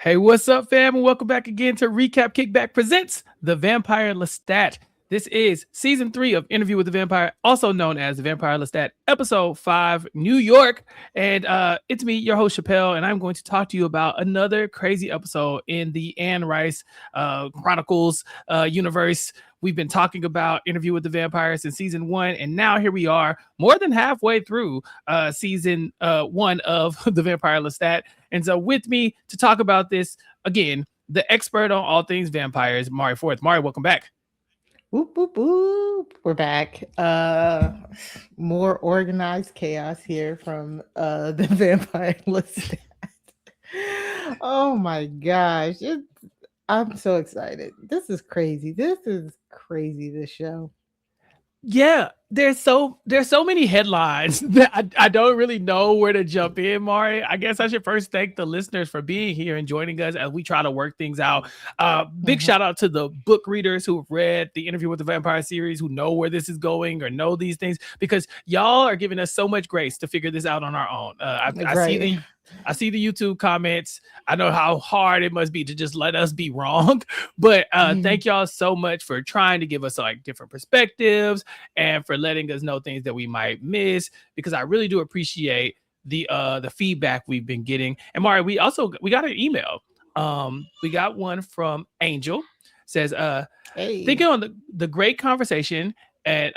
Hey, what's up, fam? And welcome back again to Recap Kickback presents The Vampire Lestat. This is season 3 of Interview with the Vampire, also known as The Vampire Lestat, episode 5, New York. And it's me, your host, Chappell, and I'm going to talk to you about another crazy episode in the Anne Rice Chronicles universe. We've been talking about Interview with the Vampires in season 1, and now here we are, more than halfway through season 1 of The Vampire Lestat. And so with me to talk about this, again, the expert on all things vampires, Mari Forth. Mari, welcome back. Whoop, whoop, whoop. We're back. More organized chaos here from the Vampire Lestat. Oh my gosh. I'm so excited. This is crazy. This show. Yeah, there's so many headlines that I don't really know where to jump in, Mari. I guess I should first thank the listeners for being here and joining us as we try to work things out. Big shout out to the book readers who have read the Interview with the Vampire series, who know where this is going or know these things, because y'all are giving us so much grace to figure this out on our own. I see the YouTube comments. I know how hard it must be to just let us be wrong, but thank y'all so much for trying to give us like different perspectives and for letting us know things that we might miss, because I really do appreciate the feedback we've been getting. And Mari, we got an email. We got one from Angel. Says, Hey. thinking on the great conversation. And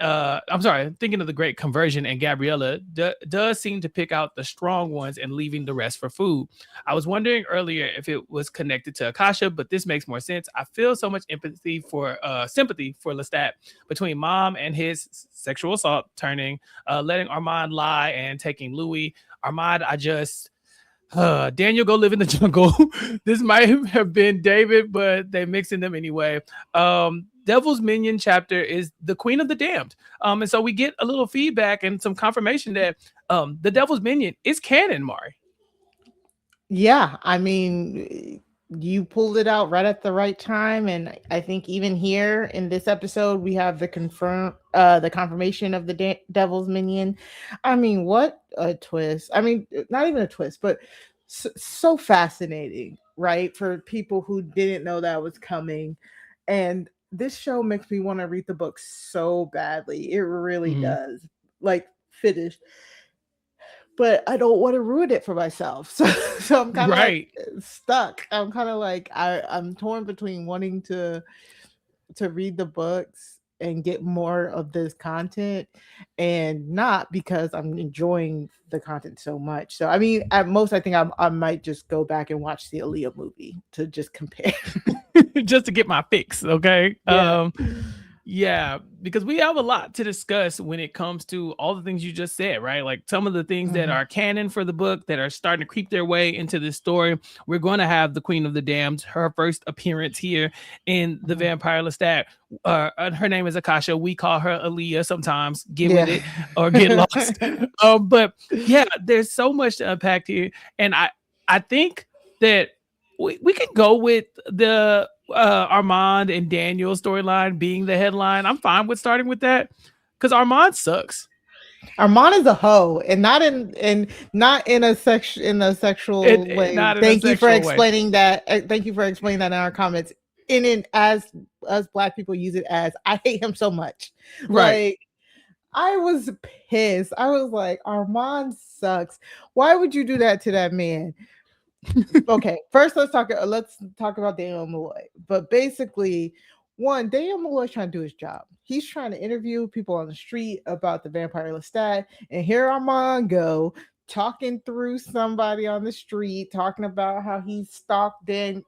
thinking of the great conversion, and Gabriella does seem to pick out the strong ones and leaving the rest for food. I was wondering earlier if it was connected to Akasha, but this makes more sense. I feel so much sympathy for Lestat between Mom and his sexual assault turning, letting Armand lie and taking Louis. Armand, Daniel, go live in the jungle. This might have been David, but they're mixing them anyway. Devil's Minion chapter is the Queen of the Damned. And so we get a little feedback and some confirmation that the Devil's Minion is canon, Mari. Yeah, I mean, you pulled it out right at the right time, and I think even here in this episode we have the confirmation of the Devil's Minion. I mean, what a twist. I mean, not even a twist, but so fascinating, right? For people who didn't know that was coming. And this show makes me want to read the book so badly. It really does. Like, finish. But I don't want to ruin it for myself. So I'm kind of like stuck. I'm kind of like I'm torn between wanting to read the books and get more of this content, and not, because I'm enjoying the content so much. So I mean, at most I think I might just go back and watch the Aaliyah movie to just compare. Just to get my fix, okay? Yeah. Yeah, because we have a lot to discuss when it comes to all the things you just said, right? Like some of the things that are canon for the book that are starting to creep their way into this story. We're going to have the Queen of the Damned, her first appearance here in the Vampire Lestat. Her name is Akasha. We call her Aaliyah sometimes, get with it or get lost. But yeah, there's so much to unpack here. And I think that we can go with the Armand and Daniel storyline being the headline. I'm fine with starting with that because Armand sucks. Armand is a hoe, and not in a sexual way. Thank you for explaining that. Thank you for explaining that in our comments. As us Black people use it as, I hate him so much. Right. Like, I was pissed. I was like, Armand sucks. Why would you do that to that man? Okay, first let's talk about Daniel Malloy. But basically, Daniel Malloy's trying to do his job. He's trying to interview people on the street about the Vampire Lestat, and here Armand go talking through somebody on the street, talking about how he stalked Daniel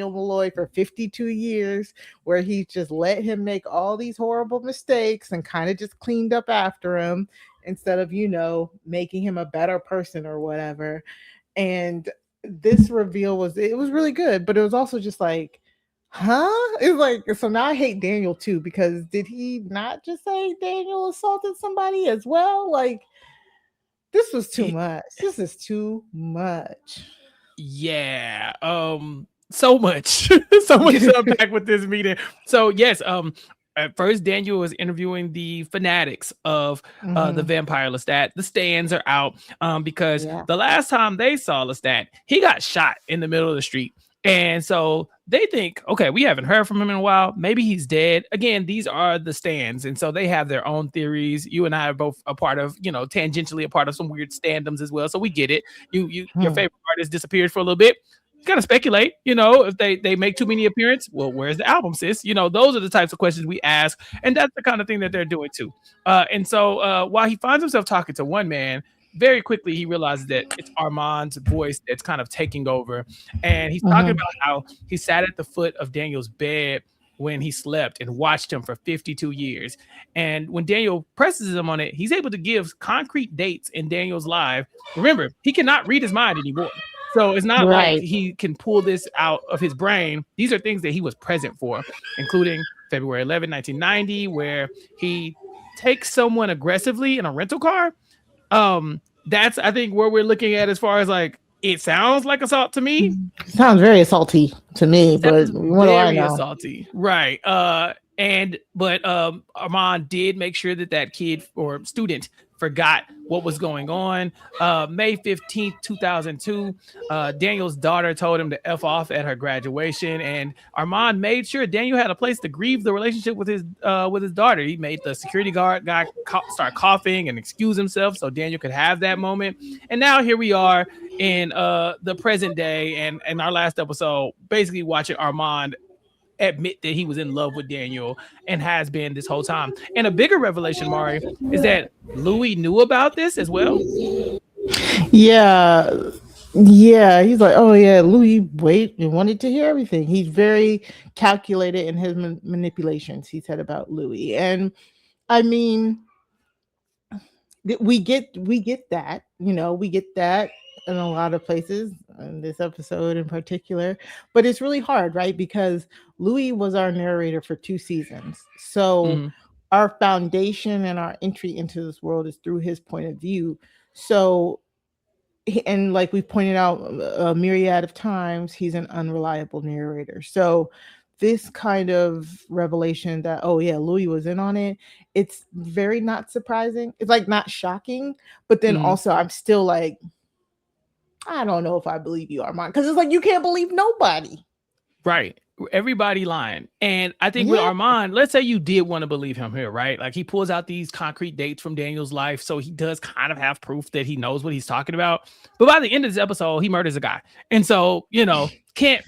Malloy for 52 years, where he just let him make all these horrible mistakes and kind of just cleaned up after him instead of, making him a better person or whatever. And this reveal was really good, but it was also just like, it's like, so now I hate Daniel too, because did he not just say Daniel assaulted somebody as well? Like, this was too much. This is too much. Yeah. So much to unpack with this meeting. So yes, at first Daniel was interviewing the fanatics of the Vampire Lestat. The stands are out because the last time they saw Lestat, he got shot in the middle of the street. And so they think, okay, we haven't heard from him in a while. Maybe he's dead. Again, these are the stands. And so they have their own theories. You and I are both a part of, tangentially a part of some weird standoms as well. So we get it. Your Hmm. favorite artist disappears for a little bit. You gotta speculate, if they make too many appearances, well, where's the album, sis? Those are the types of questions we ask, and that's the kind of thing that they're doing too. And so while he finds himself talking to one man, very quickly he realizes that it's Armand's voice that's kind of taking over, and he's talking Hmm. about how he sat at the foot of Daniel's bed when he slept and watched him for 52 years. And when Daniel presses him on it, he's able to give concrete dates in Daniel's life. Remember, he cannot read his mind anymore. So it's not like Right. he can pull this out of his brain. These are things that he was present for, including February 11, 1990, where he takes someone aggressively in a rental car. That's, I think, where we're looking at as far as like it sounds like assault to me. Sounds very salty to me, but Sounds what do I very know? assaulty, right? Armand did make sure that kid or student forgot what was going on. May 15th, 2002, Daniel's daughter told him to f off at her graduation, and Armand made sure Daniel had a place to grieve the relationship with his daughter. He made the security guard guy start coughing and excuse himself so Daniel could have that moment. And now here we are in the present day, and in our last episode, basically watching Armand admit that he was in love with Daniel and has been this whole time. And a bigger revelation, Mari, is that Louis knew about this as well. Yeah. Yeah, he's like, oh yeah, Louis. Wait, you wanted to hear everything. He's very calculated in his manipulations. He said about Louis, and I mean, we get that, we get that in a lot of places in this episode in particular, but it's really hard, right? Because Louis was our narrator for 2 seasons, so Mm-hmm. our foundation and our entry into this world is through his point of view. So and like we pointed out a myriad of times, he's an unreliable narrator. So this kind of revelation that, oh yeah, Louis was in on it, it's very not surprising. It's like not shocking, but then Mm-hmm. also I'm still like, I don't know if I believe you, Armand, because it's like you can't believe nobody. Right. Everybody lying. And I think with Yeah. Armand, let's say you did want to believe him here, right? Like he pulls out these concrete dates from Daniel's life. So he does kind of have proof that he knows what he's talking about. But by the end of this episode, he murders a guy. And so, can't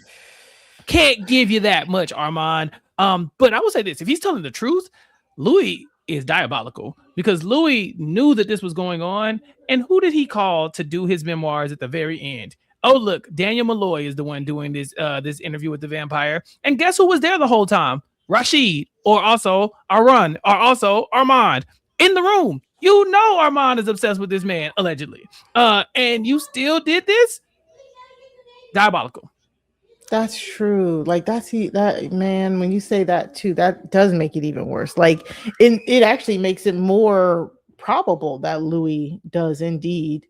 give you that much, Armand. But I will say this: if he's telling the truth, Louis is diabolical because Louis knew that this was going on. And who did he call to do his memoirs at the very end? Oh, look, Daniel Malloy is the one doing this interview with the vampire. And guess who was there the whole time? Rashid, or also Arun, or also Armand in the room. You know Armand is obsessed with this man, allegedly. And you still did this? Diabolical. That's true. Like that man, when you say that too, that does make it even worse. Like it actually makes it more probable that Louis does indeed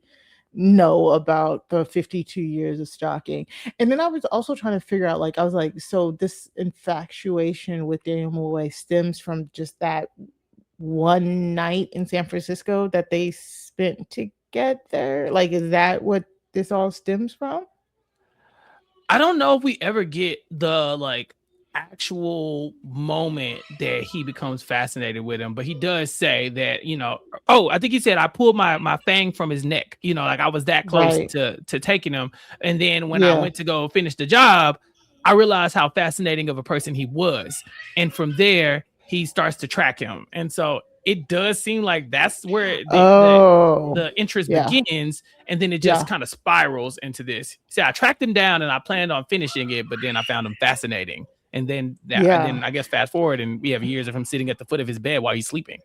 know about the 52 years of stalking. And then I was also trying to figure out, like, I was like, so this infatuation with Daniel Malloy stems from just that one night in San Francisco that they spent together? Like, is that what this all stems from? I don't know if we ever get the like actual moment that he becomes fascinated with him, but he does say that, oh, I think he said I pulled my fang from his neck, like I was that close Right. to taking him. And then when I Yeah. went to go finish the job, I realized how fascinating of a person he was. And from there, he starts to track him. And so it does seem like that's where Oh, the interest yeah. begins, and then it just Yeah. kind of spirals into this. See, I tracked him down and I planned on finishing it, but then I found him fascinating. And then Yeah. I guess fast forward and we have years of him sitting at the foot of his bed while he's sleeping.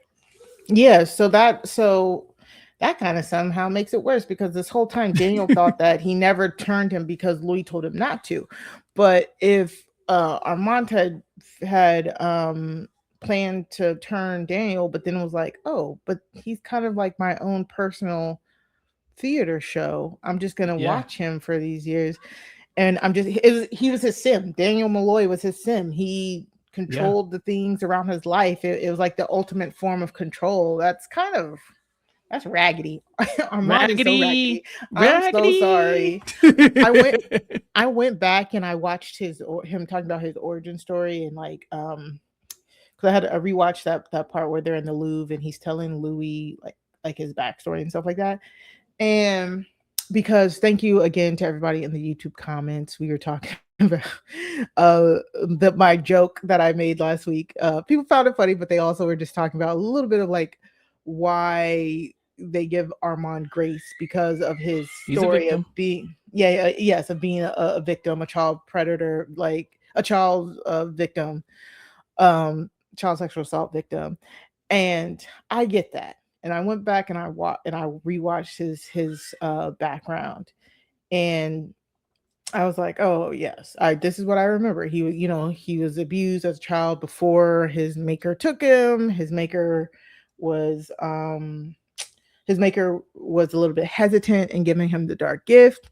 Yeah, so that kind of somehow makes it worse because this whole time Daniel thought that he never turned him because Louis told him not to. But if Armand had planned to turn Daniel, but then was like, oh, but he's kind of like my own personal theater show. I'm just gonna Yeah. watch him for these years, and he was his sim. Daniel Malloy was his sim. He controlled the things around his life. It was like the ultimate form of control. That's That's raggedy. Armand is so Raggedy, raggedy. I'm so raggedy. sorry. I went I went back and I watched him talking about his origin story, and like because I had to rewatch that part where they're in the Louvre and he's telling Louis like his backstory and stuff like that. And because thank you again to everybody in the YouTube comments. We were talking about my joke that I made last week. People found it funny, but they also were just talking about a little bit of like why they give Armand grace because of his He's a story of victim. being yes, of being a victim, a child predator, like a child victim, child sexual assault victim. And I get that. And I went back and I rewatched his background, and I was like, oh yes, I this is what I remember. He was abused as a child before his maker took him. His maker was a little bit hesitant in giving him the dark gift.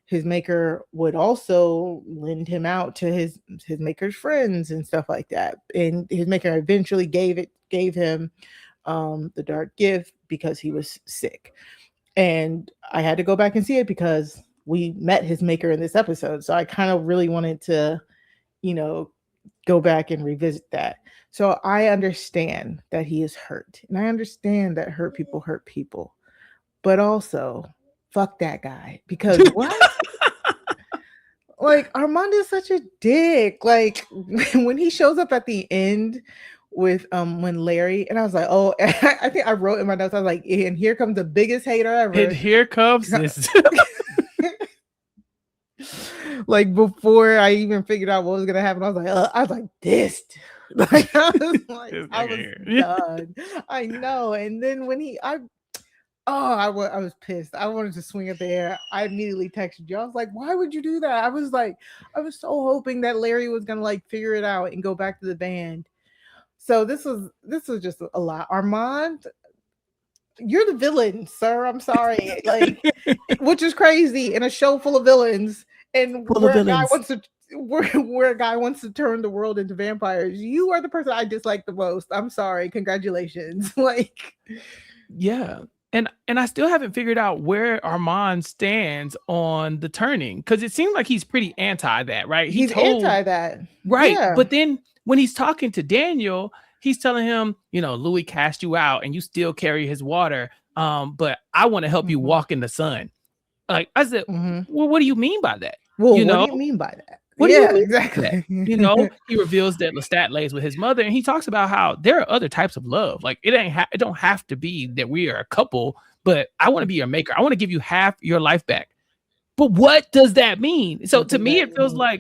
His maker would also lend him out to his maker's friends and stuff like that. And his maker eventually gave him the dark gift because he was sick. And I had to go back and see it because we met his maker in this episode. So I kind of really wanted to, you know, go back and revisit that. So I understand that he is hurt. And I understand that hurt people. But also, fuck that guy. Because what? Like Armand is such a dick. Like when he shows up at the end with when Larry, and I was like, oh, I think I wrote in my notes, I was like, and here comes the biggest hater And ever. here comes this. Like before I even figured out what was gonna happen, I was like this. Like This I was nigga here. done. I know. And then when I was pissed. I wanted to swing at the air. I immediately texted you. I was like, why would you do that? I was so hoping that Larry was gonna like figure it out and go back to the band. So this was just a lot. Armand, you're the villain, sir. I'm sorry. Like, which is crazy in a show full of villains, and Full of villains. where a guy wants to turn the world into vampires. You are the person I dislike the most. I'm sorry. Congratulations. Like, Yeah. And I still haven't figured out where Armand stands on the turning, because it seems like he's pretty anti that, right? He he's told anti that. right, Yeah. but then when he's talking to Daniel, he's telling him, Louis cast you out and you still carry his water. But I want to help you Mhm. walk in the sun. Like I said, Mhm. well, what do you mean by that? Well, You what do know, you mean by that? what do you Yeah, mean by that? exactly. He reveals that Lestat lays with his mother, and he talks about how there are other types of love. Like it don't have to be that we are a couple, but I want to be your maker. I want to give you half your life back. But what does that mean? So What to does me, that it feels mean?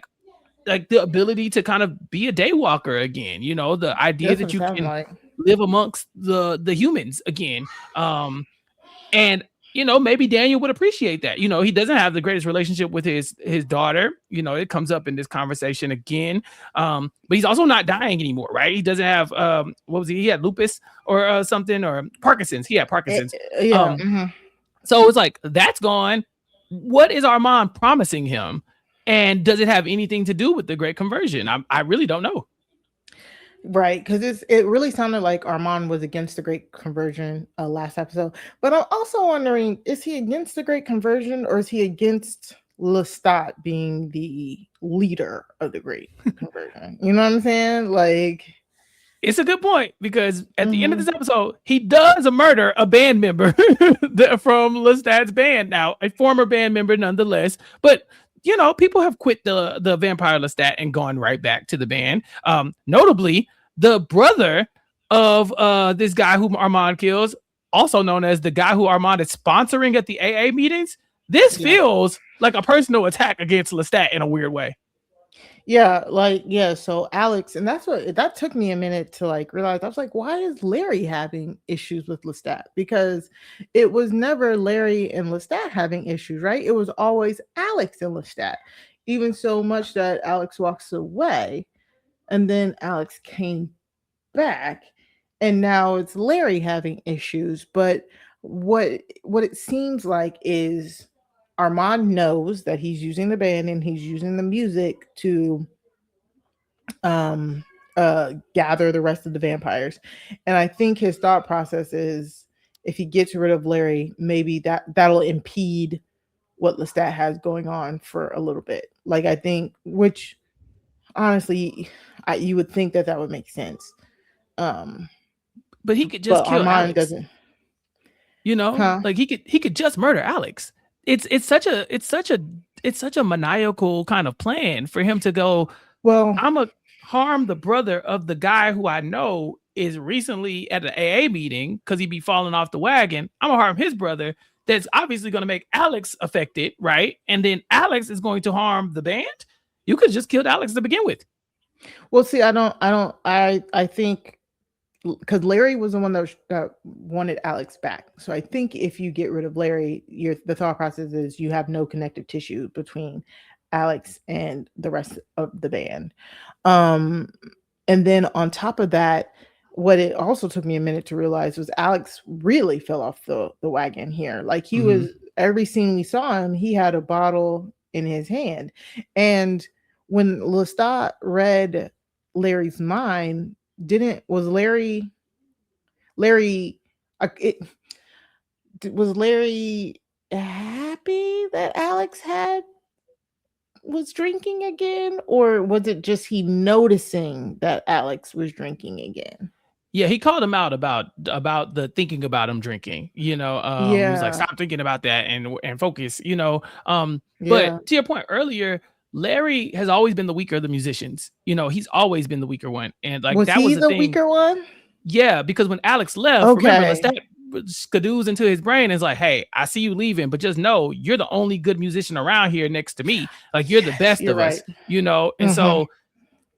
like the ability to kind of be a daywalker again. The idea That's what that it you sounds can like. live amongst the humans again. And maybe Daniel would appreciate that. He doesn't have the greatest relationship with his daughter. It comes up in this conversation again. But he's also not dying anymore, right? He doesn't have what was he? He had lupus or something, or Parkinson's. He had Parkinson's. Yeah. Um, so it's like that's gone. What is Armand promising him? And does it have anything to do with the Great Conversion? I really don't know. Right, because it really sounded like Armand was against the Great Conversion last episode. But I'm also wondering, is he against the Great Conversion or is he against Lestat being the leader of the Great Conversion? You know what I'm saying? Like, It's a good point, because at the end of mhm. this episode, he does murder a band member from Lestat's band. Now, a former band member nonetheless, but people have quit the Vampire Lestat and gone right back to the band. Notably, the brother of this guy whom Armand kills, also known as the guy who Armand is sponsoring at the AA meetings. This Yeah. feels like a personal attack against Lestat in a weird way. Yeah, like yeah, so Alex, and that took me a minute to like realize. I was like, why is Larry having issues with Lestat? Because it was never Larry and Lestat having issues, right? It was always Alex and Lestat. Even so much that Alex walks away and then Alex came back and now it's Larry having issues. But what it seems like is Armand knows that he's using the band and he's using the music to um gather the rest of the vampires. And I think his thought process is if he gets rid of Larry, maybe that'll impede what Lestat has going on for a little bit. Like I think, which honestly, you would think that that would make sense. Um, But he could just but kill Armand Alex. doesn't, huh? Like he could just murder Alex. It's such a maniacal kind of plan for him to go, Well, I'm a harm the brother of the guy who I know is recently at an AA meeting because he be falling off the wagon. I'm gonna harm his brother. That's obviously gonna make Alex affected, right? And then Alex is going to harm the band. You could just killed Alex to begin with. well, see, I think because Larry was the one that wanted Alex back. So I think if you get rid of Larry, the thought process is you have no connective tissue between Alex and the rest of the band. Um, and then on top of that, what it also took me a minute to realize was Alex really fell off the wagon here. Like he Mm-hmm. was every scene we saw him, he had a bottle in his hand. And when Lestat read Larry's mind, didn't was Larry it was Larry happy that Alex had was drinking again, or was it just he noticing that Alex was drinking again? Yeah, he called him out about the thinking about him drinking. He was like, Yeah, "Stop thinking about that and focus." yeah. But to your point earlier, Larry has always been the weaker of the musicians. He's always been the weaker one, and like Was that was he the the thing. weaker one? Yeah, because when Alex left, remember Okay, Lestat skadoos into his brain and is like, "Hey, I see you leaving, but just know you're the only good musician around here next to me. Like you're the yes, best you're of right. us." And Hmm. so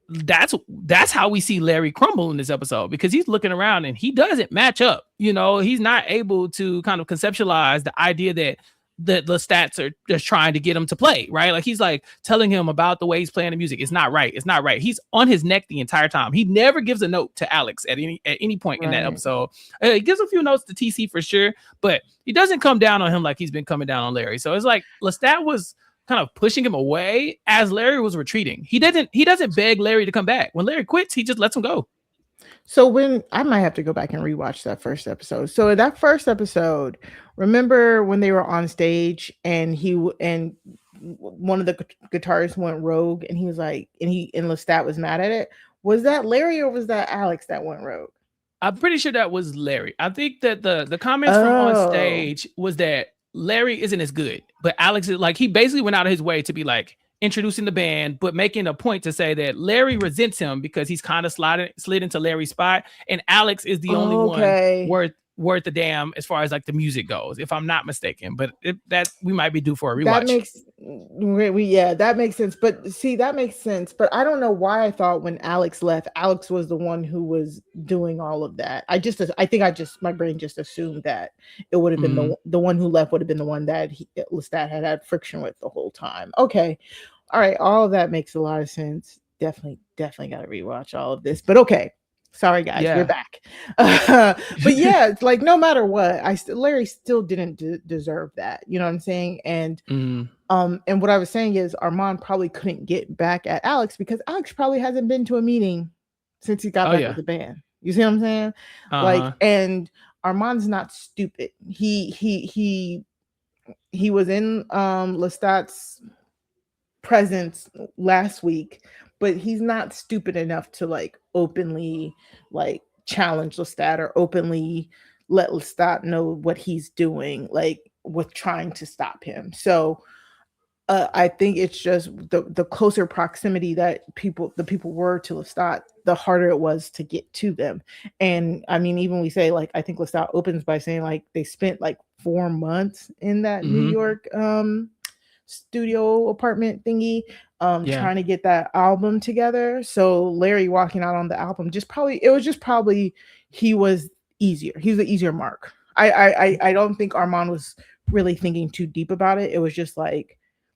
that's how we see Larry crumble in this episode because he's looking around and he doesn't match up. He's not able to kind of conceptualize the idea that the stats are just trying to get him to play, right? Like he's like telling him about the way he's playing the music. It's not right. It's not right. He's on his neck the entire time. He never gives a note to Alex at any point in that Right. episode. He gives a few notes to TC for sure, but he doesn't come down on him like he's been coming down on Larry. So it's like Lestat was kind of pushing him away as Larry was retreating. He doesn't beg Larry to come back. When Larry quits, he just lets him go. So when I might have to go back and rewatch that first episode. So in that first episode, remember when they were on stage and one of the guitarists went rogue and he was like, and Lestat was mad at it. Was that Larry or was that Alex that went rogue? I'm pretty sure that was Larry. I think that the comments from on Oh, stage was that Larry isn't as good, but Alex is like he basically went out of his way to be like introducing the band, but making a point to say that Larry resents him because he's kind of slid into Larry's spot, and Alex is the only one okay. worth the damn as far as like the music goes, if I'm not mistaken. But that we might be due for a That rewatch. makes yeah, that makes sense. But see, that makes sense. But I don't know why I thought when Alex left, Alex was the one who was doing all of that. I think my brain just assumed that it would have been Mm-hmm. the one who left would have been the one that Lestat had friction with the whole time. Okay, all right, all of that makes a lot of sense. Definitely got to rewatch all of this. But okay, sorry guys, we're Yeah. back. But yeah, it's like no matter what, Larry still didn't deserve that. You know what I'm saying? Mm-hmm. And what I was saying is Armand probably couldn't get back at Alex because Alex probably hasn't been to a meeting since he got Oh back with yeah. the band. You see what I'm saying? Like, Uh-huh. and Armand's not stupid. He was in Lestat's presence last week, but he's not stupid enough to like openly like challenge Lestat or openly let Lestat know what he's doing, like with trying to stop him. So I think it's just the closer proximity that the people were to Lestat, the harder it was to get to them. And I mean, even we say like I think Lestat opens by saying like they spent like 4 months in that New Mm-hmm. York studio apartment thingy Yeah. trying to get that album together. So Larry walking out on the album just probably he was easier. He was the easier mark. I don't think Armand was really thinking too deep about it. It was just like,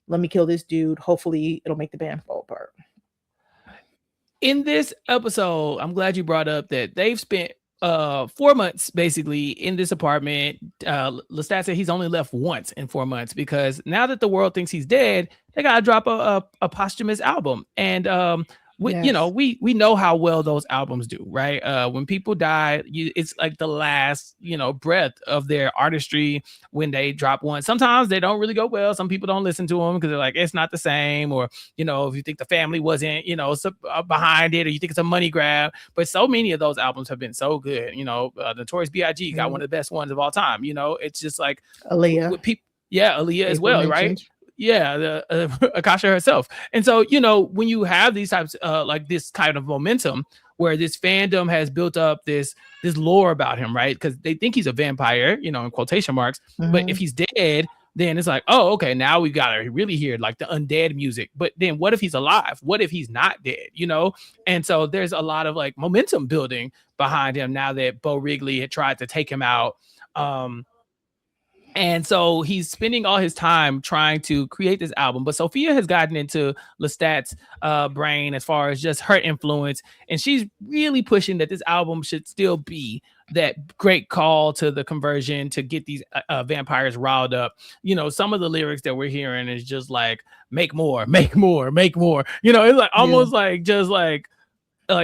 let me kill this dude. Hopefully it'll make the band fall apart. In this episode, I'm glad you brought up that they've spent 4 months basically in this apartment. Lestat said he's only left once in 4 months because now that the world thinks he's dead, they gotta drop a posthumous album. And Yes. we know how well those albums do, right? When people die, it's like the last breath of their artistry when they drop one. Sometimes they don't really go well. Some people don't listen to them because they're like, it's not the same, or if you think the family wasn't behind it, or you think it's a money grab. But so many of those albums have been so good. Notorious B.I.G. got one of the best ones of all time. It's just like Aaliyah, with people. Yeah, Aaliyah as April well, right? mentioned. Yeah, the Akasha herself. And so, when you have these types, like this kind of momentum, where this fandom has built up this lore about him, right? Because they think he's a vampire, in quotation marks. But if Mhm. he's dead, then it's like, oh, okay, now we gotta really hear like the undead music. But then what if he's alive? What if he's not dead? And so there's a lot of like momentum building behind him now that Bo Wrigley had tried to take him out. And so he's spending all his time trying to create this album. But Sophia has gotten into Lestat's brain as far as just her influence. And she's really pushing that this album should still be that great call to the conversion to get these vampires riled up. Some of the lyrics that we're hearing is just like, make more, make more, make more. It's like Yeah. almost like just like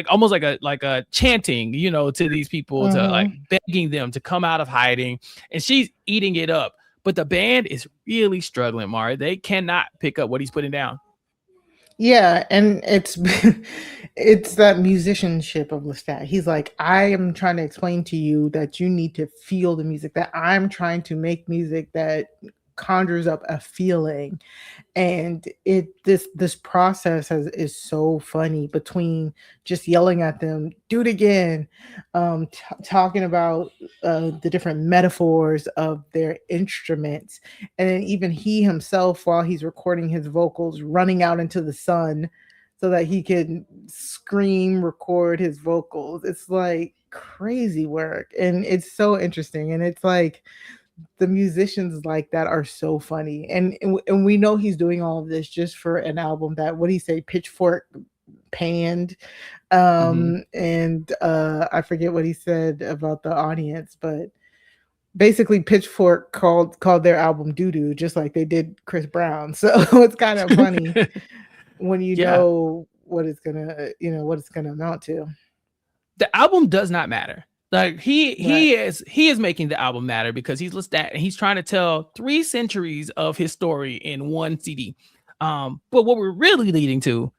almost like a chanting, to these people, to like Mhm. begging them to come out of hiding, and she's eating it up. But the band is really struggling, Mari. They cannot pick up what he's putting down. Yeah, and it's it's that musicianship of Lestat. He's like, I am trying to explain to you that you need to feel the music, that I'm trying to make music that conjures up a feeling. And this process is so funny, between just yelling at them, do it again, talking about the different metaphors of their instruments, and then even he himself, while he's recording his vocals, running out into the sun so that he can scream record his vocals. It's like crazy work, and it's so interesting. And it's like the musicians like that are so funny, and we know he's doing all of this just for an album that, what do you say, Pitchfork panned. Mm-hmm. And I forget what he said about the audience, but basically Pitchfork called their album doo doo, just like they did Chris Brown. So it's kind of funny when you Yeah, know what it's gonna amount to. the album does not matter. Like he Right. he is he is making the album matter because he's Lestat and he's trying to tell 3 centuries of his story in one CD. But what we're really leading to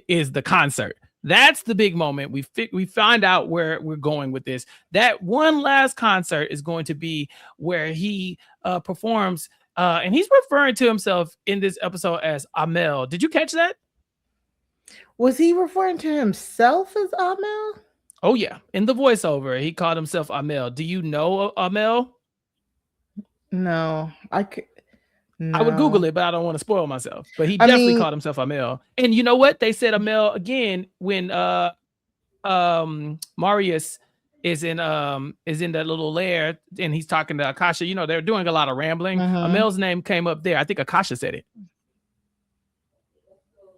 is the concert. That's the big moment. We find out where we're going with this. That one last concert is going to be where he performs, and he's referring to himself in this episode as Amel. Did you catch that? Was he referring to himself as Amel? Oh yeah, in the voiceover, he called himself Amel. Do you know Amel? No, I would Google no. it, but I don't want to spoil myself. But he I definitely mean, called himself Amel. And you know what? They said Amel again when Marius is in that little lair and he's talking to Akasha. They're doing a lot of rambling. mhm. Amel's name came up there. I think Akasha said it.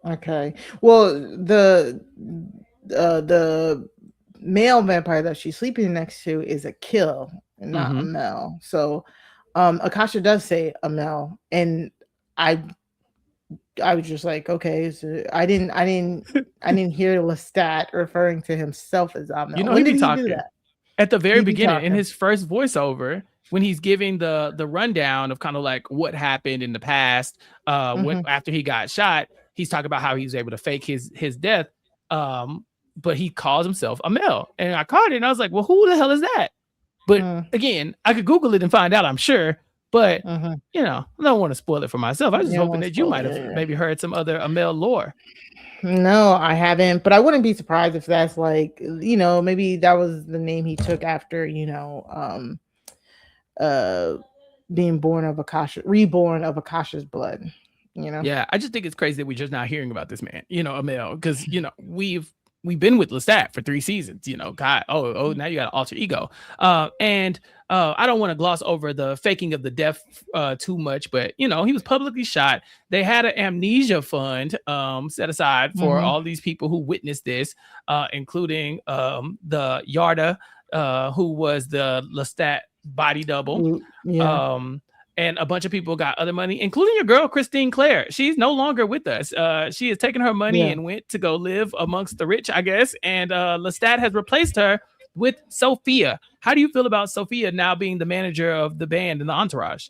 Okay. Well, the male vampire that she's sleeping next to is a kill, and not a Mm-hmm. Mel. So, Akasha does say a Mel, and I I was just like, okay, so I didn't hear Lestat referring to himself as Amel. He When be did he do talking that? at the very He be beginning in talking. his first voiceover when he's giving the rundown of kind of like what happened in the past. When Hmm. after he got shot, he's talking about how he was able to fake his death. But he calls himself Amel, and I caught it, and I was like, well, who the hell is that? But Mm, again, I could Google it and find out, I'm sure. But hmm. I don't want to spoil it for myself. I was You just don't hoping want to that you spoil might it. have Yeah, yeah. maybe heard some other Amel lore. No, I haven't, but I wouldn't be surprised if that's like, maybe that was the name he took after, uh being reborn of Akasha's blood, you know. Yeah, I just think it's crazy that we're just not hearing about this man, Amel, because we've been with Lestat for 3 seasons, God, now you got an alter ego. And I don't want to gloss over the faking of the death too much, but he was publicly shot. They had an amnesia fund set aside for Hmm. all these people who witnessed this, including the Yarda, who was the Lestat body double. Yeah. Um, and a bunch of people got other money, including your girl Christine Claire. She's no longer with us. She has taken her money Yeah. and went to go live amongst the rich, I guess. And Lestat has replaced her with Sophia. How do you feel about Sophia now being the manager of the band and the entourage?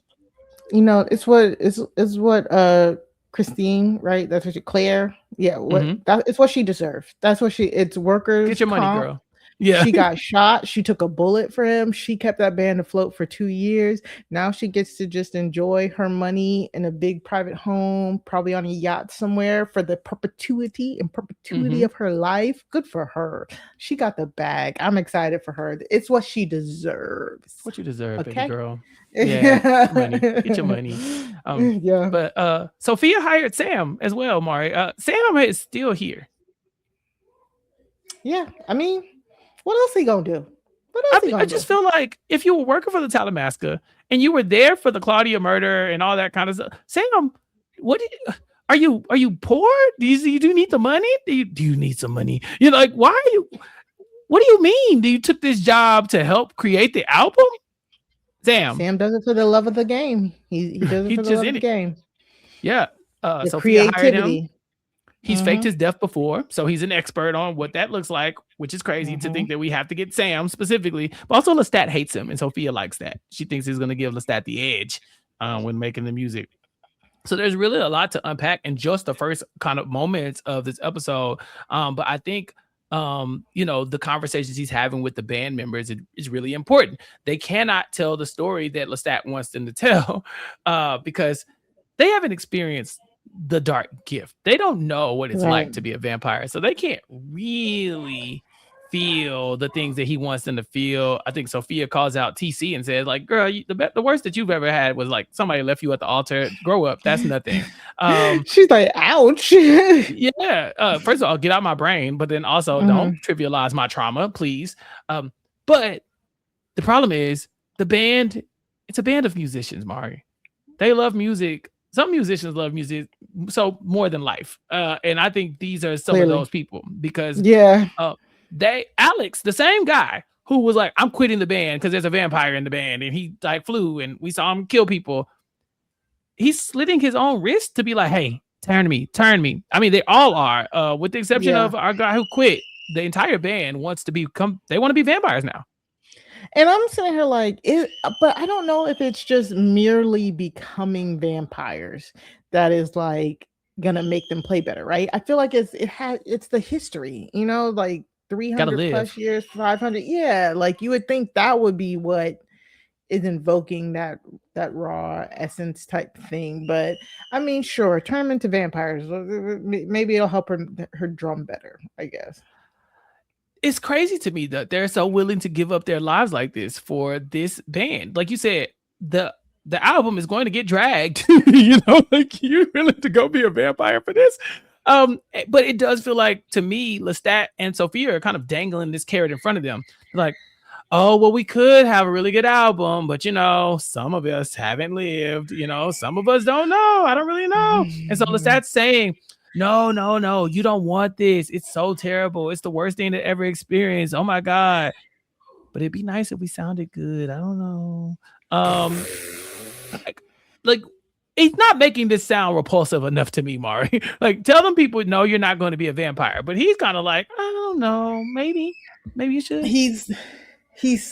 It's what Christine, right? That's what Claire. Yeah, what Hmm. that it's what she deserved. That's what it's Get workers your money, comp. girl. Yeah. She got shot. She took a bullet for him. She kept that band afloat for 2 years. Now she gets to just enjoy her money in a big private home, probably on a yacht somewhere for the perpetuity Hmm. of her life. Good for her. She got the bag. I'm excited for her. It's what she deserves. What you deserve, baby Okay. girl. Yeah, get your money. Get your money. Um, Yeah. but Sophia hired Sam as well, Mari. Sam is still here. Yeah. I mean, what else he gonna do? What else he I gonna do? just feel like if you were working for the Talamasca and you were there for the Claudia murder and all that kind of stuff, Sam, what do are you poor? Do you need the money? Do you need some money? You're like, why are you? What do you mean? Do you took this job to help create the album, Sam? Sam does it for the love of the game. He does it He's for the just love of in the it. game. Yeah. The Sophia hired him. creativity. He's faked Mm-hmm. his death before, so he's an expert on what that looks like, which is crazy to Mm-hmm. think that we have to get Sam specifically. But also, Lestat hates him, and Sophia likes that. She thinks he's going to give Lestat the edge when making the music. So there's really a lot to unpack in just the first kind of moments of this episode. But I think the conversations he's having with the band members is really important. They cannot tell the story that Lestat wants them to tell because they haven't experienced the dark gift. They don't know what it's like Right. to be a vampire. So they can't really feel the things that he wants them to feel. I think Sophia calls out TC and says, like, girl, the worst that you've ever had was like somebody left you at the altar. Grow up. That's nothing. She's like, ouch. Yeah. First of all, get out my brain, but then also don't Mhm. trivialize my trauma, please. But the problem is the band, it's a band of musicians, Mari. They love music. Some musicians love music so more than life. And I think these are some of Clearly. those people because Yeah. Alex, the same guy who was like, I'm quitting the band because there's a vampire in the band and he like flew and we saw him kill people. He's slitting his own wrist to be like, hey, turn me. I mean, they all are, with the exception Yeah. of our guy who quit. The entire band wants to they want to be vampires now. And I'm sitting here like but I don't know if it's just merely becoming vampires that is like gonna make them play better, right? I feel like it's the history, like Gotta 300 plus live. years, 500. Yeah, like you would think that would be what is invoking that raw essence type thing. But I mean, sure, turn them into vampires. Maybe it'll help her drum better, I guess. It's crazy to me that they're so willing to give up their lives like this for this band. Like you said, the album is going to get dragged. Like you're willing to go be a vampire for this. But it does feel like to me, Lestat and Sophia are kind of dangling this carrot in front of them. Like, oh, well, we could have a really good album, but some of us haven't lived, some of us don't know. I don't really know. And so Lestat's saying, no, you don't want this. It's so terrible. It's the worst thing to ever experience. Oh my God. But it'd be nice if we sounded good. I don't know. Like he's not making this sound repulsive enough to me, Mari. Like tell them people, no, you're not going to be a vampire. But he's kind of like, I don't know, maybe you should. He's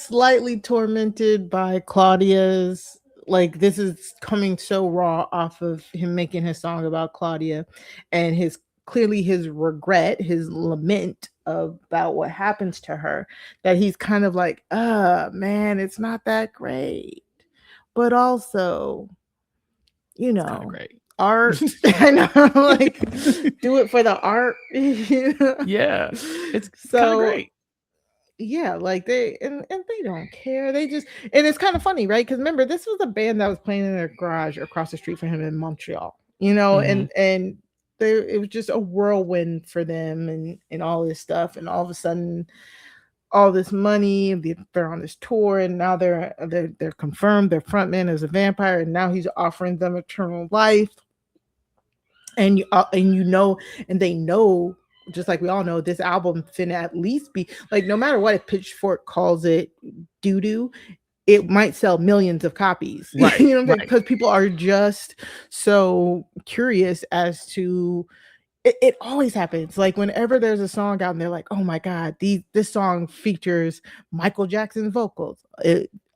slightly tormented by Claudia's, like, this is coming so raw off of him making his song about Claudia and his regret, his lament about what happens to her, that he's kind of like, man, it's not that great. But also, It's kind of great. art. I know, like, do it for the art. Yeah, it's so kind of great. Yeah, like they don't care. They just, and it's kind of funny, right? Because remember, this was a band that was playing in their garage across the street from him in Montreal, Mhm. and it was just a whirlwind for them and all this stuff, and all of a sudden, all this money, they're on this tour, and now they're confirmed their frontman is a vampire, and now he's offering them eternal life, and and they know, just like we all know, this album finna at least be like, no matter what, if Pitchfork calls it doo doo, it might sell millions of copies. You Right, know what I'm saying? right. Because people are just so curious as to it always happens. Like whenever there's a song out and they're like, oh my God, this song features Michael Jackson's vocals,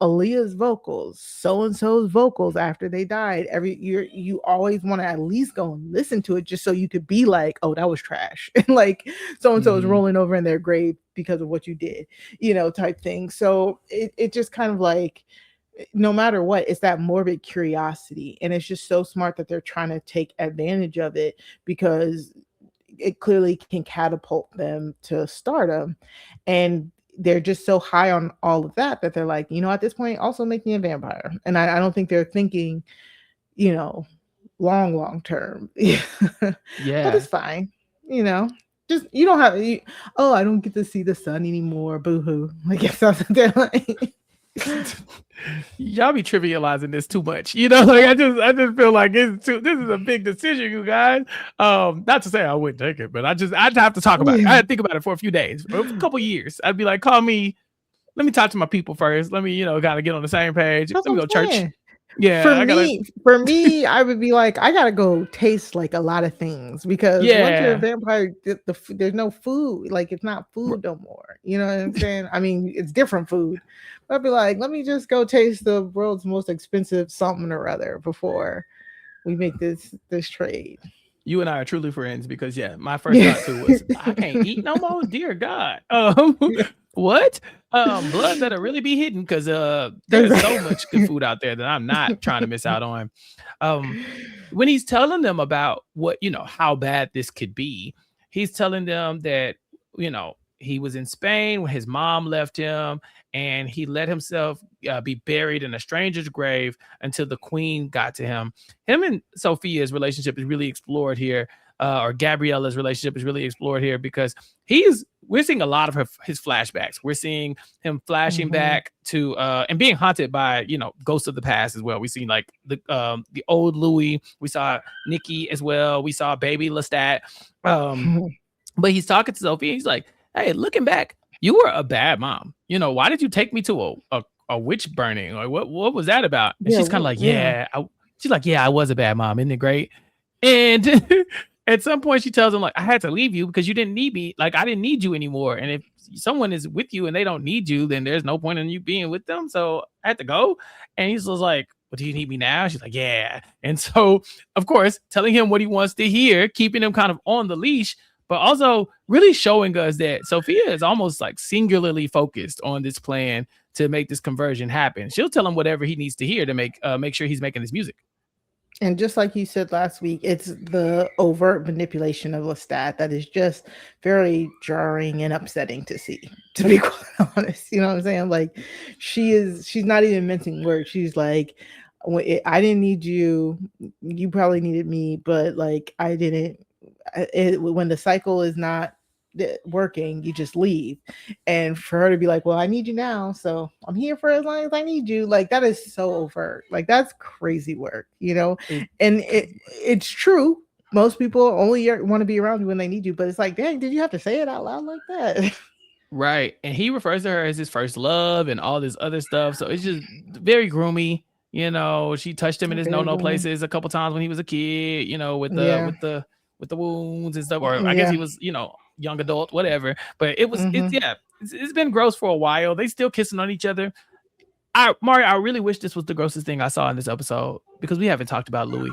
Aaliyah's vocals, so and so's vocals after they died. Every year, you always want to at least go and listen to it just so you could be like, oh, that was trash. And like so and so is Mhm. rolling over in their grave because of what you did, type thing. So it just kind of like, no matter what, it's that morbid curiosity. And it's just so smart that they're trying to take advantage of it because it clearly can catapult them to stardom. And they're just so high on all of that that they're like, at this point, also make me a vampire. And I don't think they're thinking, you know, long term. But Yeah. it's fine, you know. Just you don't have oh, I don't get to see the sun anymore. Boo hoo. Like it's something they're like Y'all be trivializing this too much. Like I just feel like this is a big decision, you guys. Not to say I wouldn't take it, but I'd have to talk about it. I had to think about it for a few days, for a couple years. I'd be like, call me, let me talk to my people first. Let me, kind of get on the same page. That's Let me what go to I'm church. saying. Yeah, I gotta. For me, I would be like, I gotta go taste like a lot of things because once you're a Yeah. vampire, there's no food. Like it's not R- food no more. You know what I'm saying? I mean, it's different food. But I'd be like, let me just go taste the world's most expensive something or other before we make this trade. You and I are truly friends because yeah, my first Yeah. thought too was I can't eat no more. Dear God. What? Blood better really be hidden because there's so Exactly. much good food out there that I'm not trying to miss out on. Um, when he's telling them about what how bad this could be, he's telling them that he was in Spain when his mom left him, and he let himself be buried in a stranger's grave until the queen got to him. Him and Sophia's relationship is really explored here, or Gabriella's relationship is really explored here because we're seeing a lot of his flashbacks. We're seeing him flashing Mhm. back to and being haunted by ghosts of the past as well. We seen like the old Louis. We saw Nikki as well. We saw baby Lestat. Um, but he's talking to Sophia. He's like, "Hey, looking back, you were a bad mom. Why did you take me to a witch burning? Like what was that about?" And Yeah, she's kind of like, yeah. "Yeah." She's like, "Yeah, I was a bad mom. Isn't it great?" And at some point, she tells him like, "I had to leave you because you didn't need me. Like I didn't need you anymore. And if someone is with you and they don't need you, then there's no point in you being with them. So I had to go." And he's just like, "Well, do you need me now?" She's like, "Yeah." And so, of course, telling him what he wants to hear, keeping him kind of on the leash, but also really showing us that Sophia is almost like singularly focused on this plan to make this conversion happen. She'll tell him whatever he needs to hear to make sure he's making his music. And just like you said last week, it's the overt manipulation of Lestat that is just very jarring and upsetting to see, to be quite honest. You know what I'm saying? Like she's not even mincing words. She's like, I didn't need you. You probably needed me, but like I didn't. When the cycle is not working, you just leave. And for her to be like, well, I need you now, so I'm here for as long as I need you, like that is so overt. Like that's crazy work. It's And crazy work. it's true. Most people only want to be around you when they need you, but it's like, dang, did you have to say it out loud like that? Right. And he refers to her as his first love and all this other stuff. So it's just very groomy. She touched him in his Very no-no gloomy. places a couple times when he was a kid, with the Yeah. wounds and stuff. Or I guess Yeah. he was, young adult, whatever. But it's Hmm. yeah, it's been gross for a while. They still kissing on each other. I really wish this was the grossest thing I saw in this episode because we haven't talked about Louis.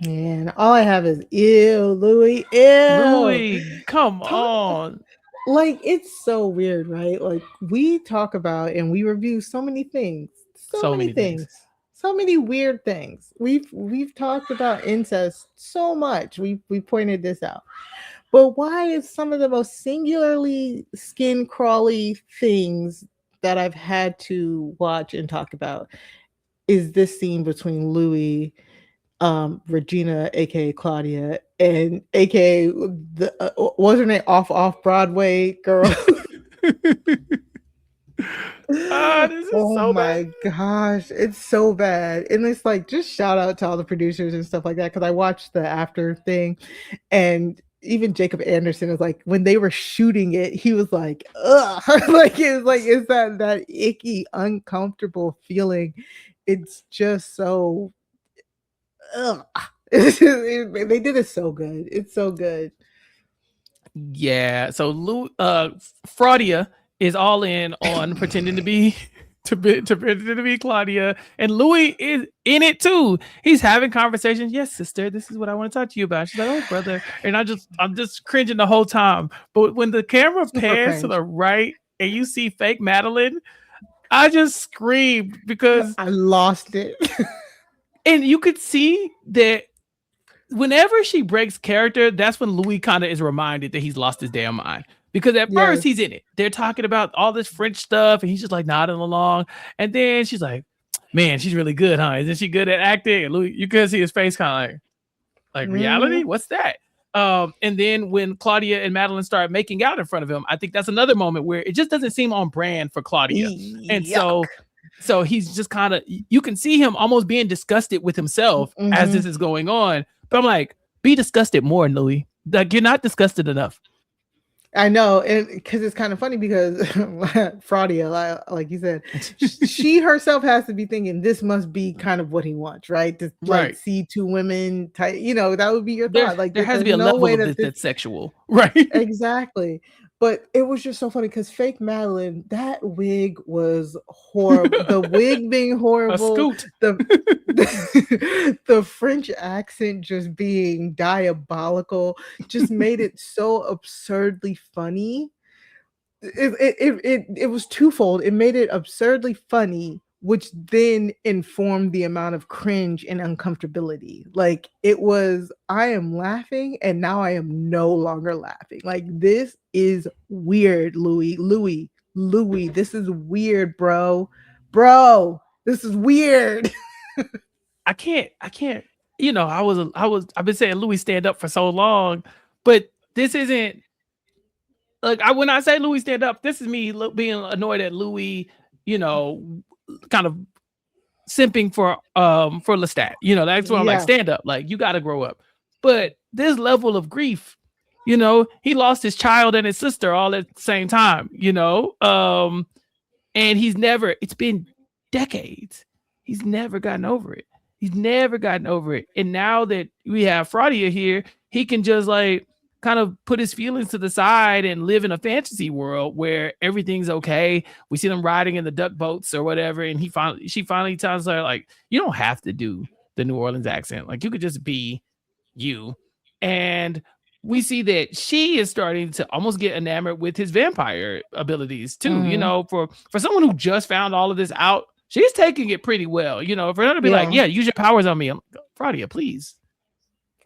And all I have is ew, Louis, ew. Louis, come Talk on. like it's so weird, right? Like we talk about and we review so many things, So many things. so many weird things. We've talked about incest so much. We pointed this out. But why is some of the most singularly skin crawly things that I've had to watch and talk about is this scene between Louis, Regina, aka Claudia, and aka the what's her name, off Broadway girl. This is Oh so bad. my gosh, it's so bad. And it's like just shout out to all the producers and stuff like that because I watched the after thing, and even Jacob Anderson is like, when they were shooting it, he was like, ugh. It's that icky, uncomfortable feeling. It's just so ugh. They did it so good. It's so good. Yeah. So Fraudia is all in on pretending to be to pretend to be Claudia, and Louis is in it too. He's having conversations. Yes, sister, this is what I want to talk to you about. She's like, oh, brother, and I'm just cringing the whole time. But when the camera Super pans to cringe. the right and you see fake Madeline, I just screamed because, I lost it. and you could see that whenever she breaks character, that's when Louis kind of is reminded that he's lost his damn mind. Because at first Yes. he's in it. They're talking about all this French stuff and he's just like nodding along. And then she's like, man, she's really good, huh? Isn't she good at acting? And Louis, you could see his face kind of like reality? Mhm. What's that? And then when Claudia and Madeline start making out in front of him, I think that's another moment where it just doesn't seem on brand for Claudia. And Yuck. so he's just kind of, you can see him almost being disgusted with himself as this Mhm. is going on. But I'm like, be disgusted more, Louis. Like, you're not disgusted enough. I know, and because it's kind of funny because Fraudia, like you said, she herself has to be thinking this must be kind of what he wants, right? To like Right. see two women, type, that would be your There thought. Like there has to there's be a no level way of that this this that's sexual. Right. exactly. But it was just so funny because fake Madeline, that wig was horrible. The wig being A horrible, scoot. the the French accent just being diabolical, just made it so absurdly funny. It was twofold. It made it absurdly funny, which then informed the amount of cringe and uncomfortability. Like it was, I am laughing and now I am no longer laughing. Like this is weird, Louis. This is weird, bro. Bro, this is weird. I can't, I've been saying Louis stand up for so long, but this isn't like when I say Louis stand up, this is me being annoyed at Louis, you know, kind of simping for Lestat. That's why I'm like, Yeah. stand up, like you got to grow up. But this level of grief, he lost his child and his sister all at the same time. And it's been decades. He's never gotten over it. He's never gotten over it. And now that we have Fraudia here, he can just like kind of put his feelings to the side and live in a fantasy world where everything's okay. We see them riding in the duck boats or whatever. And she finally tells her, like, you don't have to do the New Orleans accent. Like, you could just be you. And we see that she is starting to almost get enamored with his vampire abilities too. Mhm. For someone who just found all of this out, she's taking it pretty well. For her to be like, Yeah. yeah, use your powers on me. I'm like, Fraudia, please.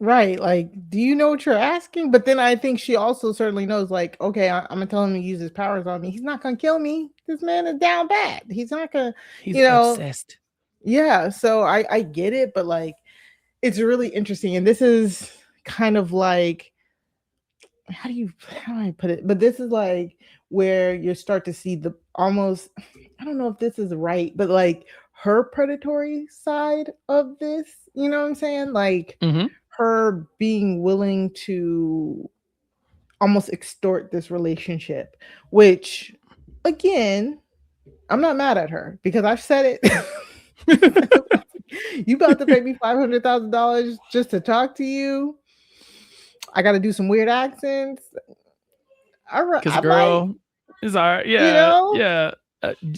Right. Like, do you know what you're asking? But then I think she also certainly knows, like, okay, I'm gonna tell him to use his powers on me. He's not gonna kill me. This man is down bad. He's not gonna, He's you know, obsessed. yeah. So I get it, but like it's really interesting. And this is kind of like how do I put it? But this is like where you start to see the almost I don't know if this is right, but like her predatory side of this, you know what I'm saying? Like Mm-hmm. her being willing to almost extort this relationship, which again, I'm not mad at her because I've said it. You about to pay me $500,000 just to talk to you? I got to do some weird accents. Because I might, girl is all right. you Yeah, know, yeah.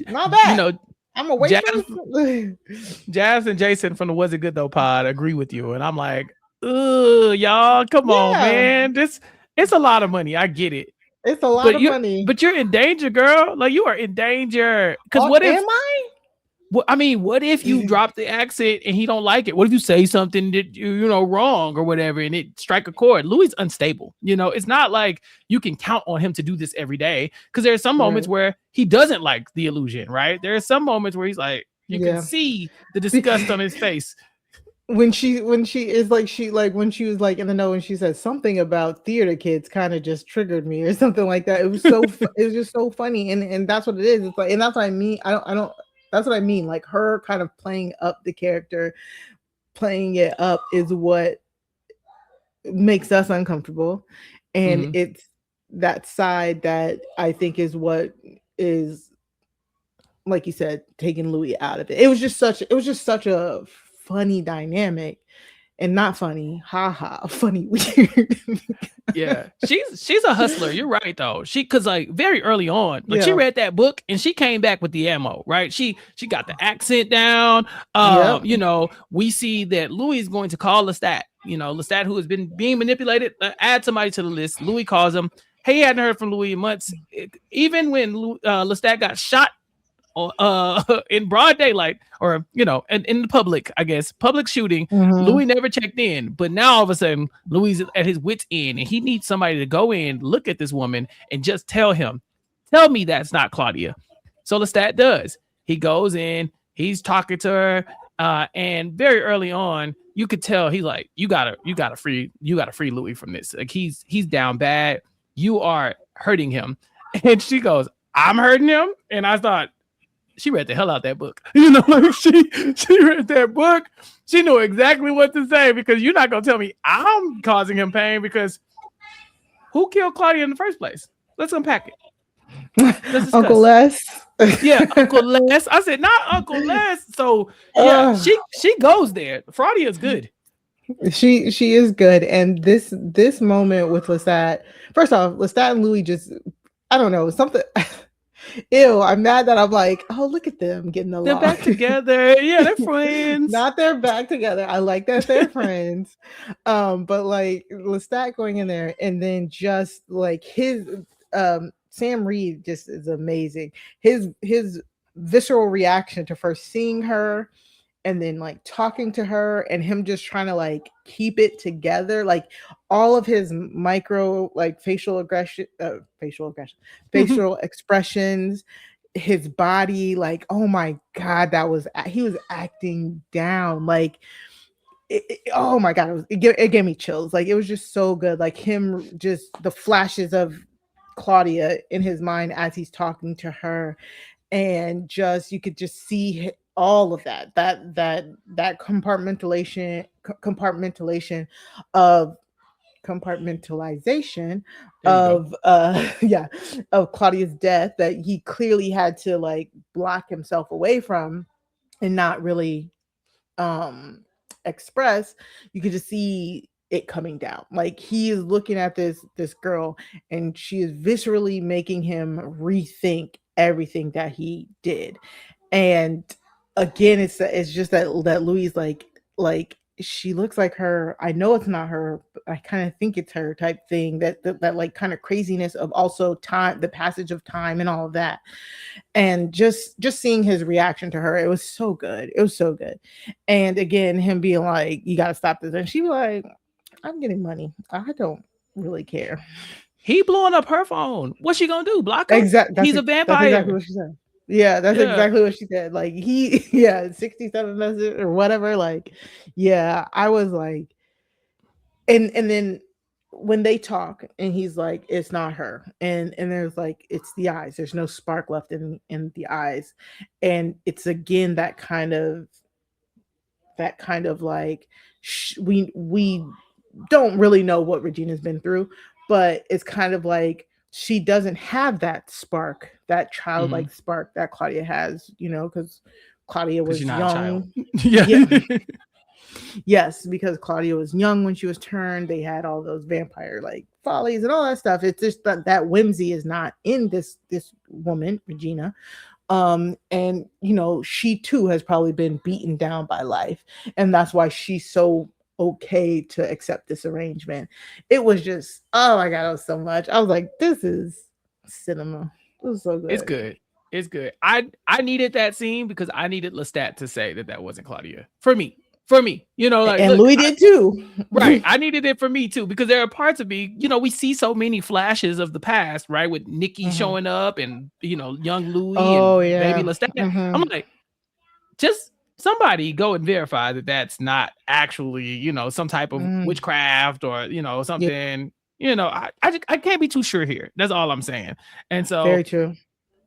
not You bad. know, I'm a Jazz, waitress. Jazz and Jason from the Was It Good Though pod agree with you, and I'm like, ugh, y'all, come on, Yeah, man. It's a lot of money. I get it, it's a lot but of money. you're in danger, girl. Like, you are in danger. Because Oh, what if? am I? What if you drop the accent and he don't like it? What if you say something that wrong or whatever, and it strike a chord? Louis unstable. It's not like you can count on him to do this every day, because there are some moments Right. where he doesn't like the illusion, right? There are some moments where he's like, you can Yeah. see the disgust on his face. When she is like she like when she was like in the know and she said something about theater kids kind of just triggered me or something like that. It was it was just so funny, and that's what it is. It's like, and that's what I mean. I don't that's what I mean. Like her kind of playing up the character, playing it up is what makes us uncomfortable, and Mm-hmm. it's that side that I think is what is, like you said, taking Louis out of it. It was just such a funny dynamic, and not funny, haha, funny weird. Yeah, she's a hustler. You're right though. She cause like very early on, like she Yeah. read that book and she came back with the ammo, right? She got the accent down. Yep. We see that Louis is going to call Lestat. Lestat, who has been being manipulated, add somebody to the list. Louis calls him. Hey, he hadn't heard from Louis in months. Even when Lestat got shot in broad daylight, or in the public, I guess, public shooting, Mhm. Louis never checked in. But now all of a sudden Louis is at his wits end and he needs somebody to go in, look at this woman, and just tell me that's not Claudia. So Lestat does. He goes in, he's talking to her, and very early on you could tell he's like, you gotta free Louis from this. Like he's down bad. You are hurting him. And she goes, I'm hurting him. And I thought, she read the hell out that book. Like she read that book. She knew exactly what to say, because you're not gonna tell me I'm causing him pain, because who killed Claudia in the first place? Let's unpack it. Let's Uncle discuss. Les. Yeah, Uncle Les. I said not Uncle Les. So yeah, Ugh. she goes there. Fraudia's good. She is good, and this moment with Lestat. First off, Lestat and Louis just, I don't know, something. Ew, I'm mad that I'm like, oh, look at them getting They're along. back together. Yeah, they're friends. Not they're back together. I like that they're friends. But like Lestat going in there, and then just like his Sam Reed just is amazing. His visceral reaction to first seeing her, and then like talking to her, and him just trying to like keep it together, like all of his micro like facial expressions, his body, like, oh my god, he was acting down, like oh my god, it gave me chills. Like it was just so good, like him, just the flashes of Claudia in his mind as he's talking to her, and just you could just see all of that of compartmentalization There you go. of yeah, of Claudia's death, that he clearly had to like block himself away from and not really um express. You could just see it coming down, like he is looking at this girl, and she is viscerally making him rethink everything that he did. And again, it's just that Louis like she looks like her. I know it's not her, but I kind of think it's her type thing. That like kind of craziness of also time, the passage of time, and all of that. And just seeing his reaction to her, it was so good. It was so good. And again, him being like, "You got to stop this," and she was like, "I'm getting money. I don't really care." He blowing up her phone. What's she gonna do? Block him? Exact. He's a That's exactly vampire. what she said. Yeah, that's Yeah. exactly what she said. Like yeah, 67 message or whatever. Like, yeah, I was like, and then when they talk, and he's like, it's not her, and there's like, it's the eyes. There's no spark left in the eyes, and it's again that kind of like, we don't really know what Regina's been through, but it's kind of like she doesn't have that spark, that Mm-hmm. childlike spark that Claudia has, because Claudia Because you're was not a child. young. Yeah. Yeah, yes, because Claudia was young when she was turned. They had all those vampire like follies and all that stuff. It's just that whimsy is not in this woman, Regina. And she too has probably been beaten down by life, and that's why she's so okay to accept this arrangement. It was just, oh my god, it was so much. I was like, this is cinema. It was so It's good. good. It's good. I needed that scene because I needed Lestat to say that wasn't Claudia for me. For me, like, And look, Louis did too. right. I needed it for me too, because there are parts of me, we see so many flashes of the past, right? With Nikki Mhm. showing up, and young Louis Oh and baby yeah. Lestat. I'm Hmm. like, just somebody go and verify that that's not actually, some type of Mm. witchcraft, or Yeah, something. I can't be too sure here. That's all I'm saying. And so very true.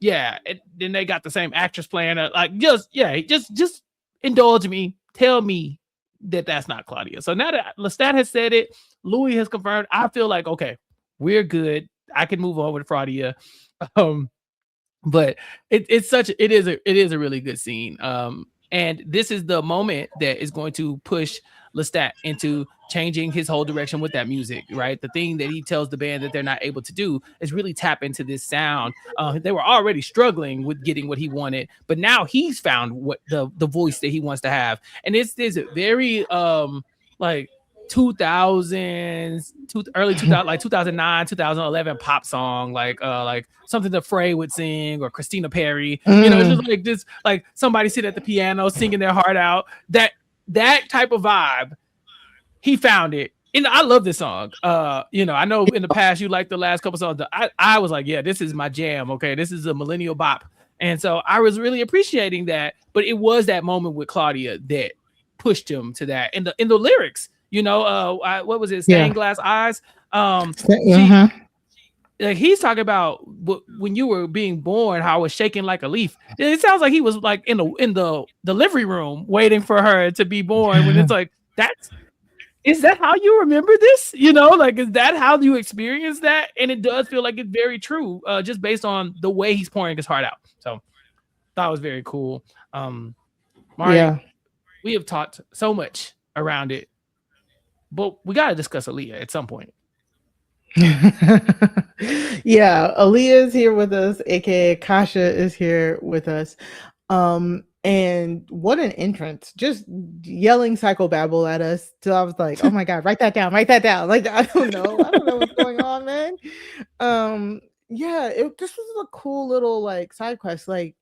yeah, then they got the same actress playing it. Like, just indulge me. Tell me that that's not Claudia. So now that Lestat has said it, Louis has confirmed, I feel like, okay, we're good. I can move on with Claudia. Um, but it is a really good scene. And this is the moment that is going to push Lestat into changing his whole direction with that music, right? The thing that he tells the band that they're not able to do is really tap into this sound. They were already struggling with getting what he wanted, but now he's found what the voice that he wants to have, and it's this very like 2000s, early 2000, like 2009, 2011 pop song, like something the Fray would sing or Christina Perry. You know, it's just like this, like somebody sitting at the piano singing their heart out. That type of vibe, he found it. And I love this song. You know, I know in the past you liked the last couple songs. I was like, yeah, this is my jam. Okay, this is a millennial bop. And so I was really appreciating that. But it was that moment with Claudia that pushed him to that. In the lyrics, you know, what was it? Stained glass eyes. Like he's talking about when you were being born, how I was shaking like a leaf. It sounds like he was like in the delivery room waiting for her to be born. When it's like, is that how you remember this? You know, like, is that how you experience that? And it does feel like it's very true, just based on the way he's pouring his heart out. So that was very cool. Mari, we have talked so much around it, but we got to discuss Aaliyah at some point. Yeah, Aaliyah is here with us, aka Kasha is here with us. And what an entrance, just yelling psychobabble at us till I was like, oh my god, write that down. Like, I don't know what's going on, man. Yeah, this was a cool little like side quest, like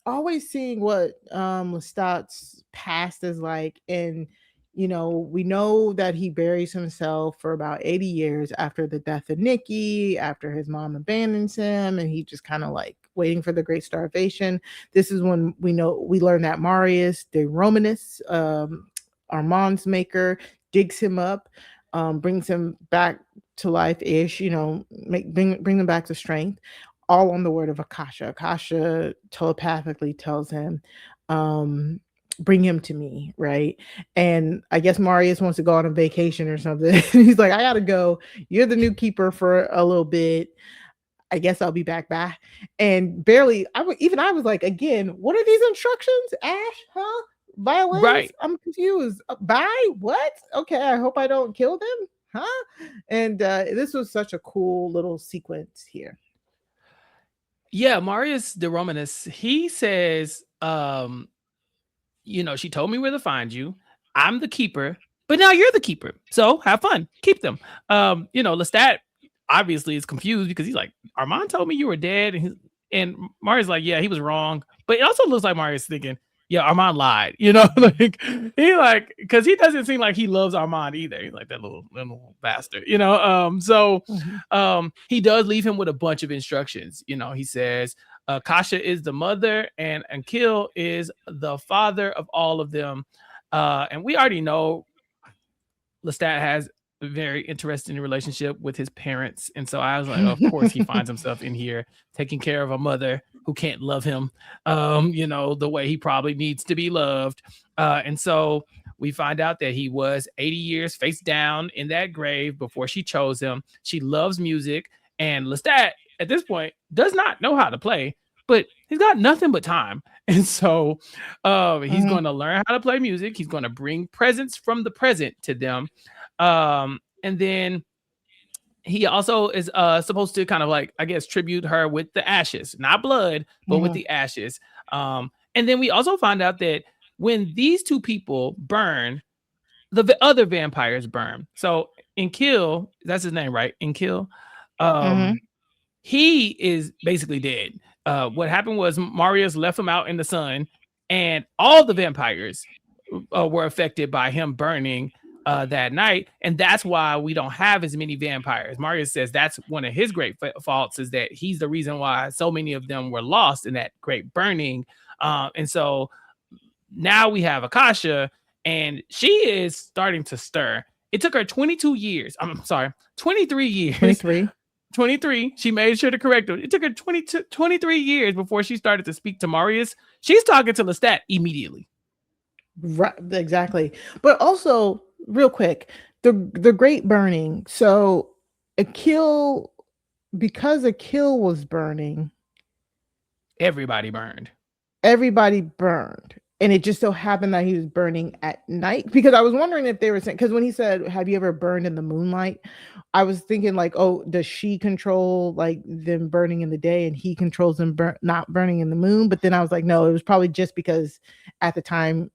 always seeing what Lestat's past is like. And you know, we know that he buries himself for about 80 years after the death of Nikki, after his mom abandons him, and he just kind of like waiting for the great starvation. This is when we learn that Marius de Romanus, Armand's maker, digs him up, brings him back to life-ish, you know, bring them back to strength, all on the word of Akasha. Akasha telepathically tells him, bring him to me, right? And I guess Marius wants to go on a vacation or something. He's like, I gotta go. You're the new keeper for a little bit. I guess I'll be back. And barely, I was like, again, what are these instructions? Ash, huh? Violence? Right. I'm confused. Bye? What? Okay, I hope I don't kill them, huh? And this was such a cool little sequence here. Yeah, Marius de Romanus, he says, you know, she told me where to find you. I'm the keeper, but now you're the keeper. So have fun. Keep them. You know, Lestat obviously is confused because he's like, Armand told me you were dead. And Marius like, yeah, he was wrong. But it also looks like Marius thinking, yeah, Armand lied. You know, like he like, because he doesn't seem like he loves Armand either. He's like that little bastard, you know. He does leave him with a bunch of instructions. You know, he says, Kasha is the mother and Ankil is the father of all of them. And we already know Lestat has a very interesting relationship with his parents. And so I was like, of course he finds himself in here taking care of a mother who can't love him, you know, the way he probably needs to be loved. And so we find out that he was 80 years face down in that grave before she chose him. She loves music, and Lestat at this point does not know how to play, but he's got nothing but time. And so he's going to learn how to play music. He's going to bring presents from the present to them. And then he also is supposed to kind of like, I guess, tribute her with the ashes, not blood, but with the ashes. And then we also find out that when these two people burn, the other vampires burn. So Ankil, that's his name, right? Ankil. He is basically dead. What happened was Marius left him out in the sun, and all the vampires were affected by him burning that night. And that's why we don't have as many vampires. Marius says that's one of his great faults, is that he's the reason why so many of them were lost in that great burning. And so now we have Akasha, and she is starting to stir. It took her 22 years. I'm sorry, 23 years. 23. She made sure to correct it. It took her 23 years before she started to speak to Marius. She's talking to Lestat immediately. Right, exactly. But also, real quick, the Great Burning. So a kill because a kill was burning, Everybody burned. everybody burned. And it just so happened that he was burning at night. Because I was wondering if they were saying, because when he said, "Have you ever burned in the moonlight?" I was thinking like, oh, does she control like them burning in the day and he controls them not burning in the moon? But then I was like, no, it was probably just because at the time.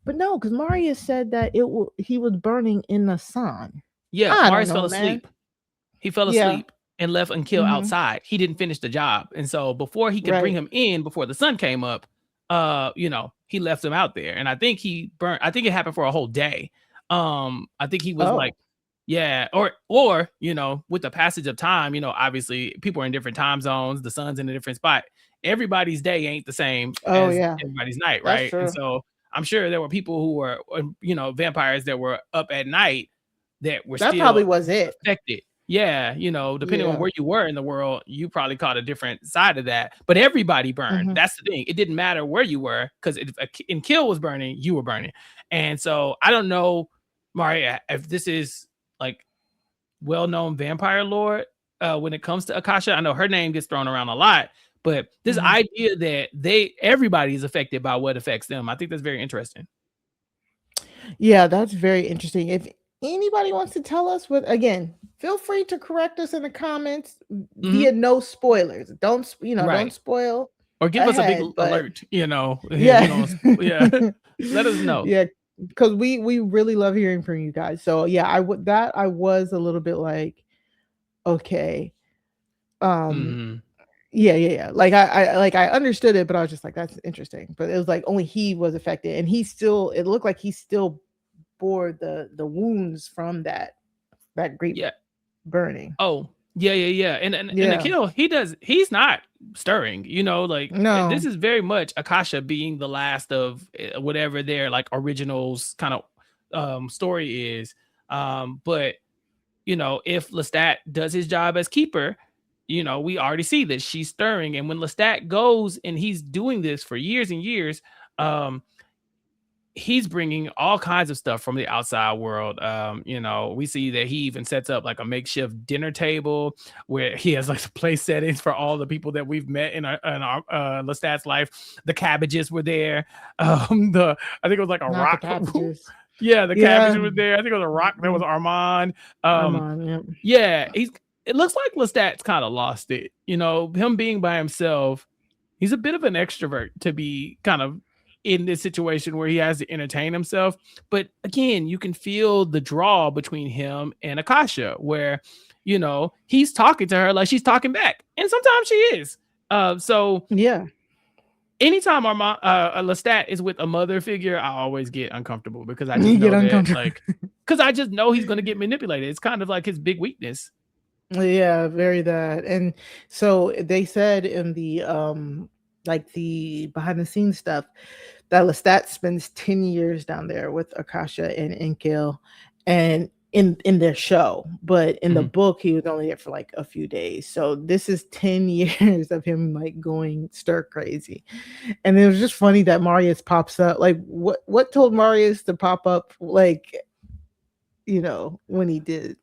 But no, because Marius said that he was burning in the sun. Yeah, I don't Marius fell know, man. asleep. He fell Yeah. asleep and left Unkill Mhm. outside. He didn't finish the job. And so before he could bring Right. him in, before the sun came up, he left him out there. And I think he burned, I think it happened for a whole day. I think he was like, Oh. yeah, with the passage of time, obviously people are in different time zones, the sun's in a different spot. Everybody's day ain't the same Oh as yeah. everybody's night, That's right? And true. so I'm sure there were people who were, vampires that were up at night that were That still probably was it. affected. Yeah, depending on Yeah. where you were in the world, you probably caught a different side of that. But everybody burned. Mhm. That's the thing. It didn't matter where you were because if in Kill was burning, you were burning. And so I don't know, Maria, if this is like well-known vampire lore when it comes to Akasha. I know her name gets thrown around a lot, but this Mhm. idea that everybody is affected by what affects them, I think that's very interesting. Yeah, that's very interesting. If anybody wants to tell us what, again, feel free to correct us in the comments via Mhm. no spoilers. Don't Right. spoil Or give us a big ahead, but alert, if yeah. you don't, yeah, let us know. Yeah, because we really love hearing from you guys. So yeah, I was a little bit like, okay. Um Mhm. yeah. Like I understood it, but I was just like, that's interesting. But it was like only he was affected, and it looked like he still bore the wounds from that great Yeah. burning. Oh, yeah. And the Yeah. kill, he's not stirring, like this No. is very much Akasha being the last of whatever their like originals kind of story is. But if Lestat does his job as keeper, we already see that she's stirring. And when Lestat goes and he's doing this for years and years, um, he's bringing all kinds of stuff from the outside world. We see that he even sets up like a makeshift dinner table where he has like the place settings for all the people that we've met in our Lestat's life. The cabbages were there. I think it was like a Not the rock. cabbages. Yeah, the cabbage Yeah. was there. I think it was a rock that was Armand. Armand, yep. Yeah, it looks like Lestat's kind of lost it. Him being by himself, he's a bit of an extrovert to be kind of in this situation where he has to entertain himself. But again, you can feel the draw between him and Akasha, where he's talking to her like she's talking back, and sometimes she is. So Yeah. anytime our Lestat is with a mother figure, I always get uncomfortable because I just You get know that uncomfortable. because I just know he's going to get manipulated. It's kind of like his big weakness. Yeah, very that. And so they said in the like the behind the scenes stuff that Lestat spends 10 years down there with Akasha and Enkil and in their show, but in the Mhm. book he was only there for like a few days. So this is 10 years of him like going stir crazy. And it was just funny that Marius pops up. Like what told Marius to pop up like when he did.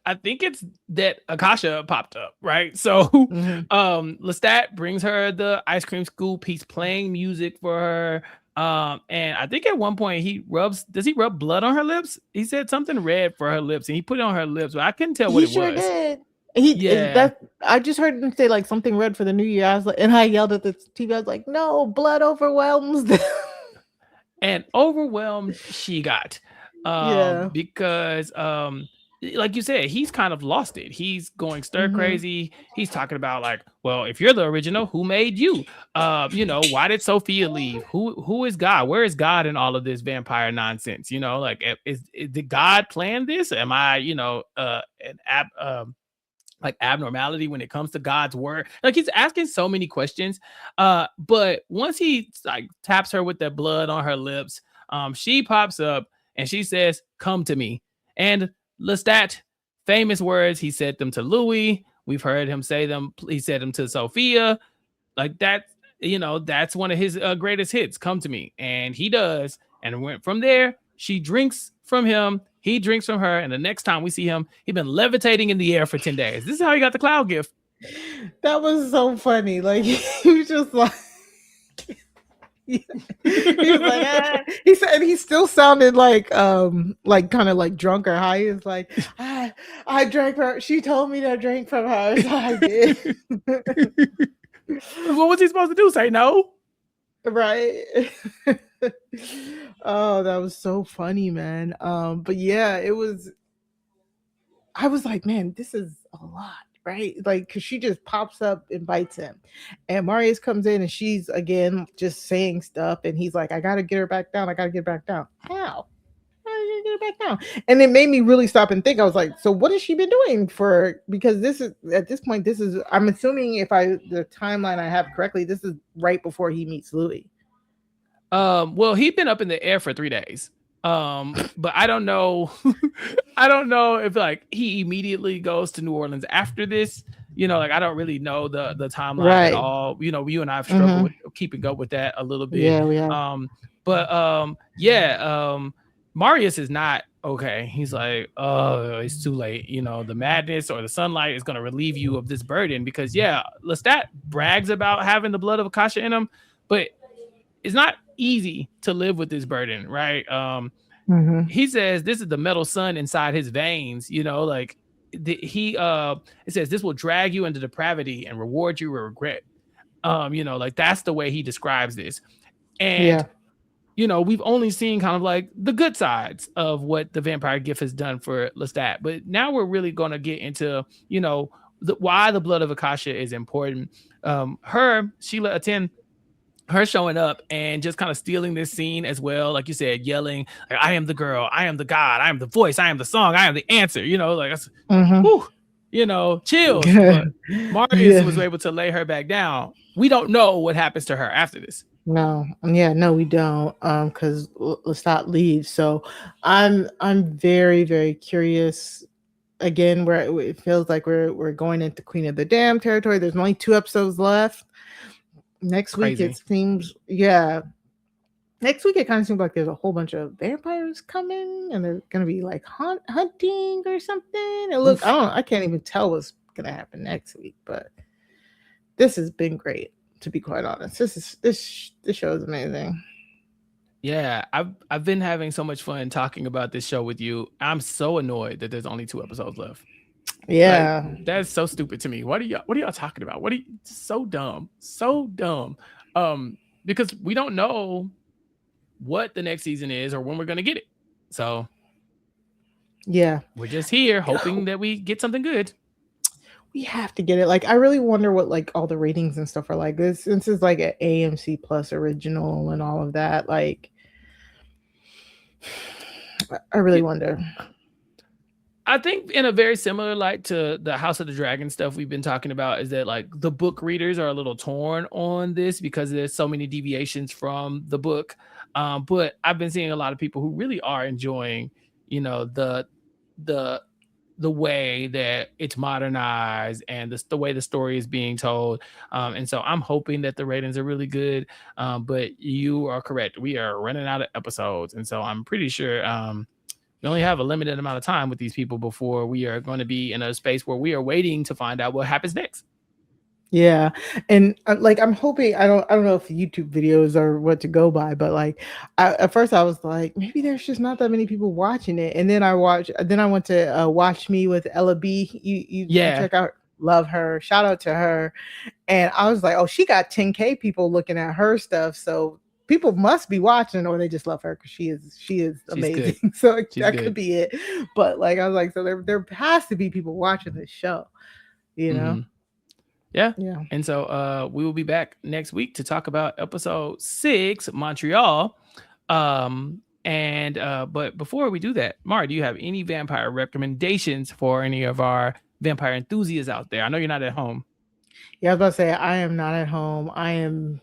I think it's that Akasha popped up, right? So Mhm. Lestat brings her the ice cream scoop. He's playing music for her. And I think at one point does he rub blood on her lips? He said something red for her lips and he put it on her lips, but I couldn't tell what He it sure was. did. He Yeah. that I just heard him say like something red for the new year. I was like, and I yelled at the TV. I was like, "No, blood overwhelms them." And overwhelmed she got Yeah. because like you said, he's kind of lost it. He's going stir Mhm. crazy. He's talking about like, well, if you're the original, who made you? Why did Sophia leave? Who is God? Where is God in all of this vampire nonsense? Like did God plan this? Am I like abnormality when it comes to God's word? Like he's asking so many questions. But once he like taps her with that blood on her lips, she pops up and she says, "Come to me." And Lestat, famous words, he said them to Louis. We've heard him say them. He said them to Sophia. Like that. that's one of his greatest hits, Come to Me. And he does. And went from there. She drinks from him. He drinks from her. And the next time we see him, he's been levitating in the air for 10 days. This is how he got the cloud gift. That was so funny. Like he was just like he was like he said, and he still sounded like kind of like drunk or high. He was like, I drank her. She told me to drink from her, so I did. What was he supposed to do? Say no? Right. Oh, that was so funny, man. But yeah, it was. I was like, man, this is a lot, right? Like, cause she just pops up and bites him, and Marius comes in and she's again just saying stuff, and he's like, I gotta get her back down. I gotta get her back down. How? How are you gonna get her back down? And it made me really stop and think. I was like, so what has she been doing for? Because this is at this point, this is. I'm assuming if the timeline I have correctly, this is right before he meets Louis. Well, he'd been up in the air for 3 days. But I don't know. I don't know if like he immediately goes to New Orleans after this. Like I don't really know the timeline at Right. all. You and I have struggled Mm-hmm. with keeping up with that a little bit. Yeah, we have. But yeah, Marius is not okay. He's like, oh, it's too late. The madness or the sunlight is gonna relieve you of this burden because yeah, Lestat brags about having the blood of Akasha in him, but it's not easy to live with this burden, right? Mm-hmm. He says this is the metal sun inside his veins, like it says this will drag you into depravity and reward you with regret. Like that's the way he describes this. And Yeah. we've only seen kind of like the good sides of what the vampire gift has done for Lestat, but now we're really going to get into why the blood of Akasha is important. Sheila Aten, her showing up and just kind of stealing this scene as well, like you said, yelling, like, I am the girl, I am the god, I am the voice, I am the song, I am the answer, like that's Mm-hmm. whew, chills. But Marius was Yeah. able to lay her back down. We don't know what happens to her after this. No, yeah, no, we don't. Because Lestat leaves, so I'm very very curious. Again, where it feels like we're going into Queen of the Dam territory. There's only 2 episodes left. Next week Crazy. it seems, yeah. Next week it kind of seems like there's a whole bunch of vampires coming, and they're gonna be like hunting or something. And look, Oof. I can't even tell what's gonna happen next week, but this has been great, to be quite honest. This show is amazing. Yeah, I've been having so much fun talking about this show with you. I'm so annoyed that there's only 2 episodes left. Like Yeah. that's so stupid to me. What are y'all talking about? What are you so dumb? So dumb. Because we don't know what the next season is or when we're gonna get it. So Yeah. we're just here hoping that we get something good. We have to get it. Like, I really wonder what like all the ratings and stuff are like. This since it's like an AMC Plus original and all of that. Like, I really wonder. I think in a very similar light to the House of the Dragon stuff we've been talking about is that like the book readers are a little torn on this because there's so many deviations from the book. But I've been seeing a lot of people who really are enjoying, the the way that it's modernized and the way the story is being told. And so I'm hoping that the ratings are really good. But you are correct. We are running out of episodes. And so I'm pretty sure we only have a limited amount of time with these people before we are going to be in a space where we are waiting to find out what happens next. Yeah, and like I'm hoping I don't know if YouTube videos are what to go by, but like at first I was like maybe there's just not that many people watching it, and then I went to Watch Me with Ella B. You Yeah, check out, love her, shout out to her, and I was like, oh, she got 10K people looking at her stuff, so people must be watching, or they just love her because she is she's good. amazing. So She's that good. could be it, but like I was like, so there has to be people watching this show, you know? Mhm. Yeah. Yeah. And so we will be back next week to talk about episode 6, Montreal. But before we do that, Mara, do you have any vampire recommendations for any of our vampire enthusiasts out there? I know you're not at home. Yeah, I was about to say I am not at home. I am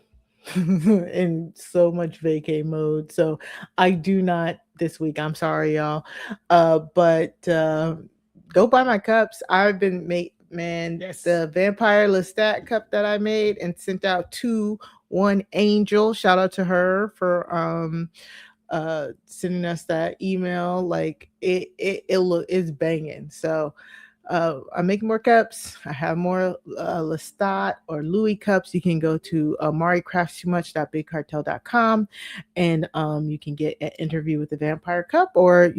in so much vacay mode. So I do not this week. I'm sorry, y'all. But go buy my cups. I've been made man Yes. the Vampire Lestat cup that I made and sent out to one Angel. Shout out to her for sending us that email. Like it's banging. So I'm making more cups. I have more Lestat or Louis cups. You can go to maricraftstoomuch.bigcartel.com and you can get an interview with the Vampire Cup, or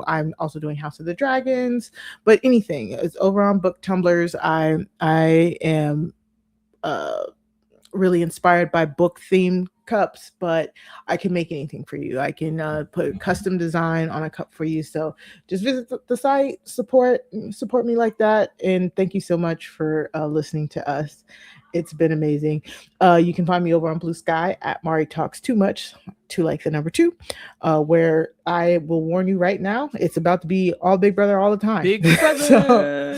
I'm also doing House of the Dragons. But anything, it's over on Book Tumblers. I am really inspired by book themed cups, but I can make anything for you. I can put custom design on a cup for you. So just visit the site, support me like that. And thank you so much for listening to us. It's been amazing. You can find me over on Blue Sky at Mari Talks Too Much, to like the number 2, where I will warn you right now, it's about to be all Big Brother all the time. Big Brother. So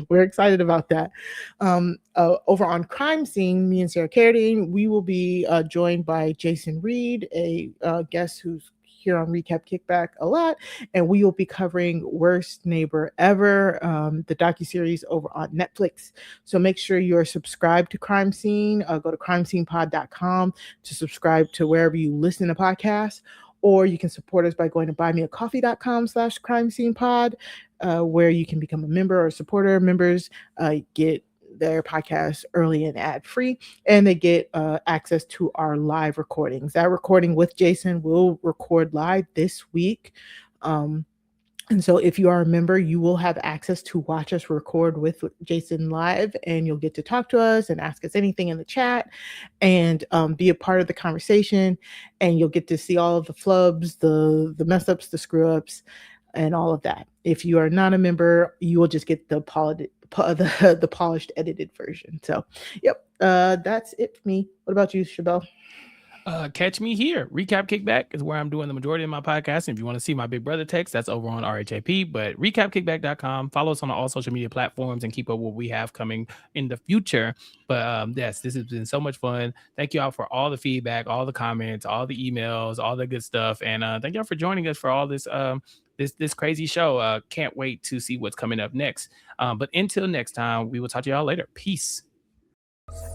we're excited about that. Over on Crime Scene, me and Sarah Carradine, we will be joined by Jason Reed, a guest who's here on Recap Kickback a lot, and we will be covering Worst Neighbor Ever, the docuseries over on Netflix. So make sure you're subscribed to Crime Scene. Go to crimescenepod.com to subscribe to wherever you listen to podcasts, or you can support us by going to buymeacoffee.com/crimescenepod, where you can become a member or a supporter. Members get their podcast early and ad free, and they get access to our live recordings. That recording with Jason will record live this week. And so if you are a member, you will have access to watch us record with Jason live, and you'll get to talk to us and ask us anything in the chat and be a part of the conversation. And you'll get to see all of the flubs, the mess ups, the screw ups, and all of that. If you are not a member, you will just get the polished edited version. So yep, that's it for me. What about you, Chappell? Catch me here. Recap Kickback is where I'm doing the majority of my podcast. And if you want to see my Big Brother text, that's over on RHAP. But recapkickback.com. Follow us on all social media platforms and keep up what we have coming in the future. But yes, this has been so much fun. Thank you all for all the feedback, all the comments, all the emails, all the good stuff. And thank y'all for joining us for all this this crazy show. Can't wait to see what's coming up next. But until next time, we will talk to y'all later. Peace.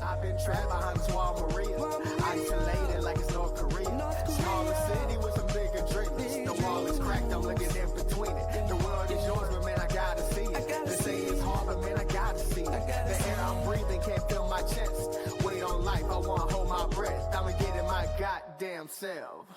I've been trapped behind Swamp Maria, isolated like it's North Korea. Smaller city with some bigger dreams. The wall is cracked, I'm looking in between it. The world is yours, but man, I gotta see it. They say it's hard, but man, I gotta see it. The air I'm breathing can't feel my chest. Wait on life, I wanna hold my breath. I'ma get in my goddamn self.